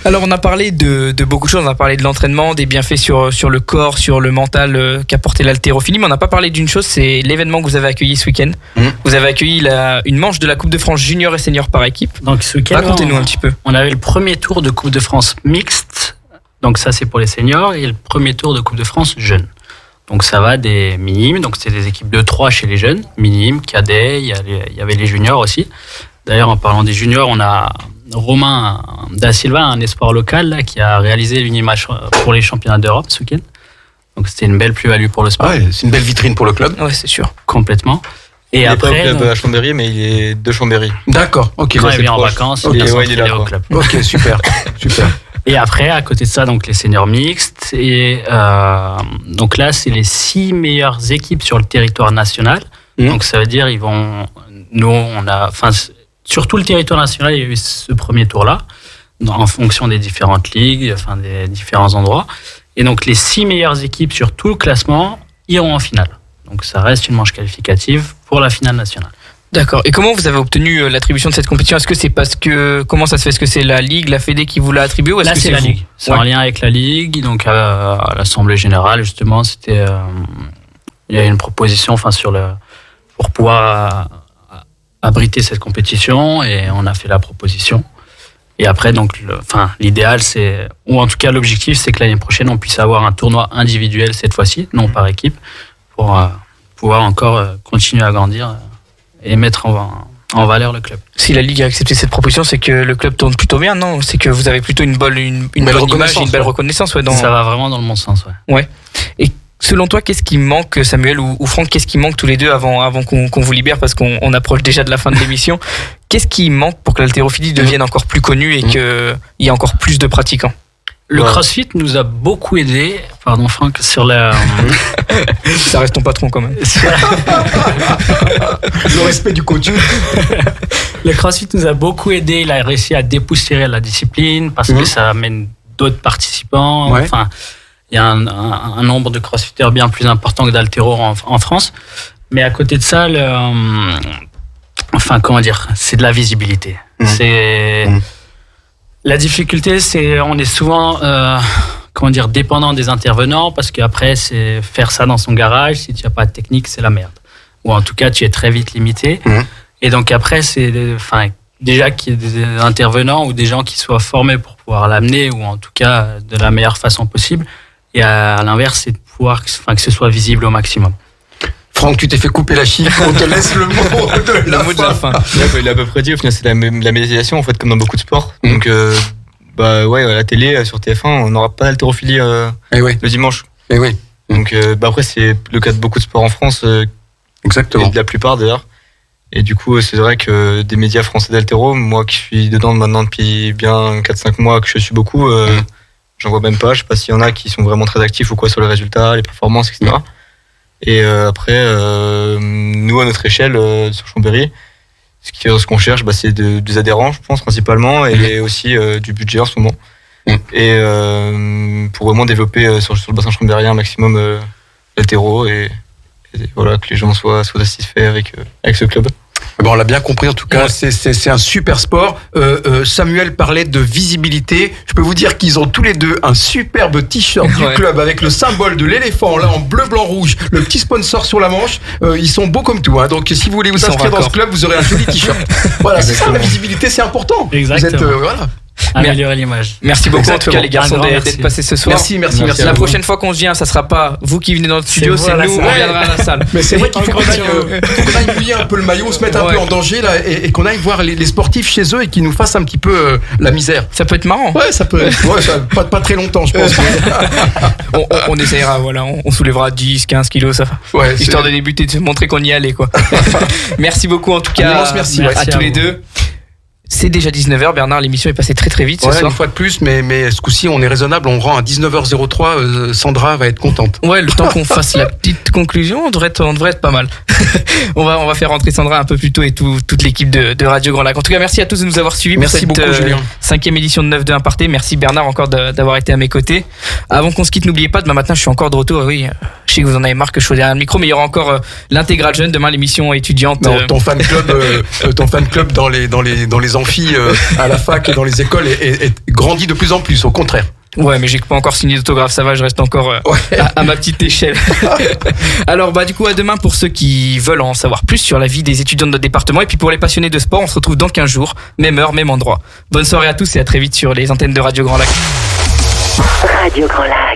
Alors, on a parlé de beaucoup de choses. On a parlé de l'entraînement, des bienfaits sur le corps, sur le mental qu'apportait l'haltérophilie. Mais on n'a pas parlé d'une chose, c'est l'événement que vous avez accueilli ce week-end. Vous avez accueilli une manche de la Coupe de France junior et senior par équipe. Donc ce week-end, racontez-nous un petit peu. On avait le premier tour de Coupe de France mixte. Donc ça, c'est pour les seniors. Et le premier tour de Coupe de France jeune. Donc ça va des minimes. Donc c'est des équipes de 3 chez les jeunes. Minimes, cadets, il y avait les juniors aussi. D'ailleurs, en parlant des juniors, on a Romain Da Silva, un espoir local là, qui a réalisé l'unimatch pour les championnats d'Europe ce week-end. Donc c'était une belle plus-value pour le sport. Ouais, c'est une belle vitrine pour le club. Ouais, c'est sûr. Complètement. Et Il après, est pas au club donc, à Chambéry, mais il est de Chambéry. D'accord, ok. quand là, il c'est vient en proche. vacances, Ok, il est ouais, il est là, au quoi. club. Ok, super. Super. Et après, à côté de ça, donc les seniors mixtes. Et donc là, c'est les 6 meilleures équipes sur le territoire national. Donc ça veut dire, sur tout le territoire national, il y a eu ce premier tour-là, en fonction des différentes ligues, enfin des différents endroits. Et donc les 6 meilleures équipes sur tout le classement iront en finale. Donc ça reste une manche qualificative pour la finale nationale. D'accord. Et comment vous avez obtenu l'attribution de cette compétition? Est-ce que c'est comment ça se fait? Est-ce que c'est la Ligue, la Fédé qui vous l'a attribué ou est-ce Là, que c'est la vous Ligue. C'est Ouais. en lien avec la Ligue. Donc, à l'Assemblée Générale, justement, il y a une proposition pour pouvoir abriter cette compétition et on a fait la proposition. Et après, donc, l'idéal, ou en tout cas, l'objectif, c'est que l'année prochaine, on puisse avoir un tournoi individuel cette fois-ci, non par équipe, pour pouvoir encore continuer à grandir et mettre en valeur le club. Si la Ligue a accepté cette proposition, c'est que le club tourne plutôt bien, non? C'est que vous avez plutôt une bonne image et une belle reconnaissance. Ouais, Ça va vraiment dans le bon sens, ouais. Et selon toi, qu'est-ce qui manque, Samuel ou Franck, qu'est-ce qui manque tous les deux avant qu'on vous libère, parce qu'on approche déjà de la fin de l'émission? Qu'est-ce qui manque pour que l'haltérophilie devienne encore plus connue et qu'il y ait encore plus de pratiquants? Le CrossFit nous a beaucoup aidé, pardon Franck, sur la... Ça reste ton patron quand même. Le respect du coach. Le CrossFit nous a beaucoup aidé, il a réussi à dépoussiérer la discipline parce que ça amène d'autres participants. Ouais. Enfin, il y a un nombre de crossfitters bien plus important que d'haltéros en France. Mais à côté de ça, c'est de la visibilité. La difficulté, c'est on est souvent dépendant des intervenants parce qu'après, c'est faire ça dans son garage. Si tu n'as pas de technique, c'est la merde. Ou en tout cas, tu es très vite limité. Et donc après, c'est déjà qu'il y ait des intervenants ou des gens qui soient formés pour pouvoir l'amener ou en tout cas de la meilleure façon possible. Et à l'inverse, c'est de pouvoir que ce soit visible au maximum. Franck, tu t'es fait couper la chic, on te laisse le mot de la fin. Il a à peu près dit, au final, c'est la médiatisation, en fait, comme dans beaucoup de sports. Donc, à la télé, sur TF1, on n'aura pas d'haltérophilie le dimanche. Et oui. Donc, après, c'est le cas de beaucoup de sports en France. Exactement. Et de la plupart, d'ailleurs. Et du coup, c'est vrai que des médias français d'haltéro, moi qui suis dedans maintenant depuis bien 4-5 mois, que je suis beaucoup, j'en vois même pas. Je sais pas s'il y en a qui sont vraiment très actifs ou quoi sur les résultats, les performances, etc. Et après, nous, à notre échelle, sur Chambéry, ce qu'on cherche, c'est des adhérents, je pense, principalement, et aussi du budget en ce moment. Et pour vraiment développer sur le bassin chambérien un maximum l'haltéro et voilà, que les gens soient satisfaits avec ce club. Bon, on l'a bien compris en tout cas, c'est un super sport. Samuel parlait de visibilité. Je peux vous dire qu'ils ont tous les deux un superbe t-shirt du club avec le symbole de l'éléphant là en bleu, blanc, rouge, le petit sponsor sur la manche. Ils sont beaux comme tout. Hein. Donc si vous voulez vous inscrire dans ce club, vous aurez un joli t-shirt. Voilà, c'est ça la visibilité, c'est important. Exactement. Vous êtes, voilà. Améliorer l'image. Merci beaucoup Exactement. en tout cas les garçons d'être passés ce soir. Merci. La prochaine fois qu'on se vient, ça sera pas vous qui venez dans le studio, c'est nous, on viendra à la salle. Mais c'est vrai qu'il faut qu'on aille mouiller un peu le maillot, se mettre un peu en danger là, et qu'on aille voir les sportifs chez eux et qu'ils nous fassent un petit peu la misère. Ça peut être marrant. Ouais, ça peut. Pas très longtemps, je pense. on essayera, voilà, on soulèvera 10, 15 kilos, ça. Ouais, histoire de débuter, de se montrer qu'on y allait, quoi. Merci beaucoup en tout cas. Merci à tous les deux. C'est déjà 19h, Bernard, l'émission est passée très très vite ce soir. Une fois de plus, mais ce coup-ci on est raisonnable, on rend à 19h03, Sandra va être contente. Ouais, le temps qu'on fasse la petite conclusion, on devrait être pas mal. on va faire rentrer Sandra un peu plus tôt et toute l'équipe de Radio Grand Lac. En tout cas, merci à tous de nous avoir suivis merci pour cette beaucoup, Julien. 5e édition de 9-2 Imparté. Merci Bernard encore d'avoir été à mes côtés. Avant qu'on se quitte, n'oubliez pas, demain matin je suis encore de retour. Oui, je sais que vous en avez marre que je sois derrière le micro, mais il y aura encore l'intégral jeune, demain l'émission étudiante. Non, ton fan club dans les amphis à la fac et dans les écoles est grandit de plus en plus, au contraire. Ouais, mais j'ai pas encore signé d'autographe, ça va, je reste encore à ma petite échelle. Alors du coup à demain pour ceux qui veulent en savoir plus sur la vie des étudiants de notre département, et puis pour les passionnés de sport, on se retrouve dans 15 jours, même heure, même endroit. Bonne soirée à tous et à très vite sur les antennes de Radio Grand Lac. Radio Grand Lac.